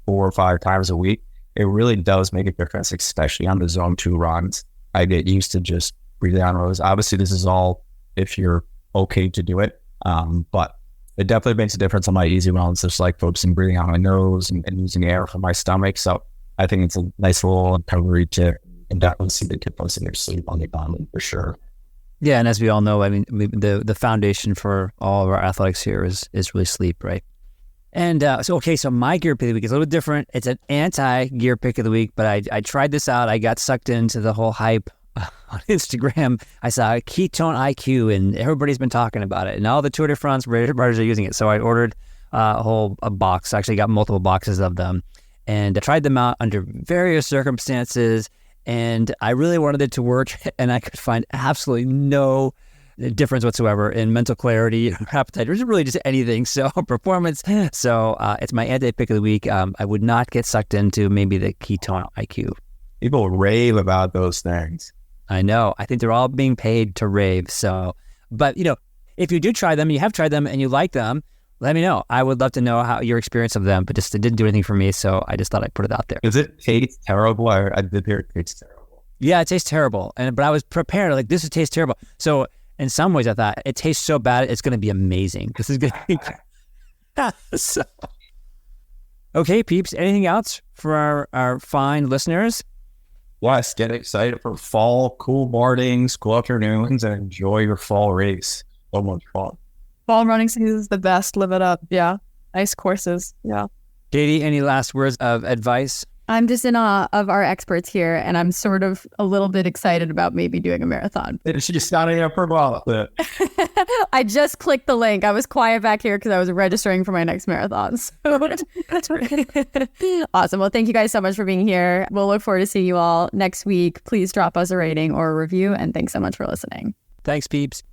4 or 5 times a week. It really does make a difference, especially on the zone 2 runs. I get used to just breathing on rows. Obviously, this is all if you're okay to do it. But it definitely makes a difference on my easy runs, just like focusing breathing out my nose and using air from my stomach. So I think it's a nice little recovery tip, and definitely see the difference in your sleep on the bottom for sure. Yeah, and as we all know, I mean, the foundation for all of our athletics here is really sleep, right? And so my gear pick of the week is a little bit different. It's an anti-gear pick of the week, but I tried this out. I got sucked into the whole hype on Instagram. I saw Ketone IQ, and everybody's been talking about it. And all the Tour de France riders are using it. So I ordered a box. I actually got multiple boxes of them. And I tried them out under various circumstances. And I really wanted it to work. And I could find absolutely no difference whatsoever in mental clarity, appetite, or really just anything. So performance. So it's my anti-pick of the week. I would not get sucked into maybe the Ketone IQ. People rave about those things. I know. I think they're all being paid to rave. So, but if you do try them, you have tried them and you like them, let me know. I would love to know how your experience of them, but just it didn't do anything for me. So I just thought I'd put it out there. Does it taste terrible? I did hear it tastes terrible. Yeah, it tastes terrible. But I was prepared. Like, this would taste terrible. So in some ways I thought it tastes so bad, it's going to be amazing. This is going to be so. Okay, peeps, anything else for our fine listeners? Yes, get excited for fall, cool mornings, cool afternoons, and enjoy your fall race. So much fun. Fall running season is the best. Live it up. Yeah. Nice courses. Yeah. Katie, any last words of advice? I'm just in awe of our experts here, and I'm sort of a little bit excited about maybe doing a marathon. She just got it up for a while. I just clicked the link. I was quiet back here because I was registering for my next marathon. So. That's great. Awesome. Well, thank you guys so much for being here. We'll look forward to seeing you all next week. Please drop us a rating or a review, and thanks so much for listening. Thanks, peeps.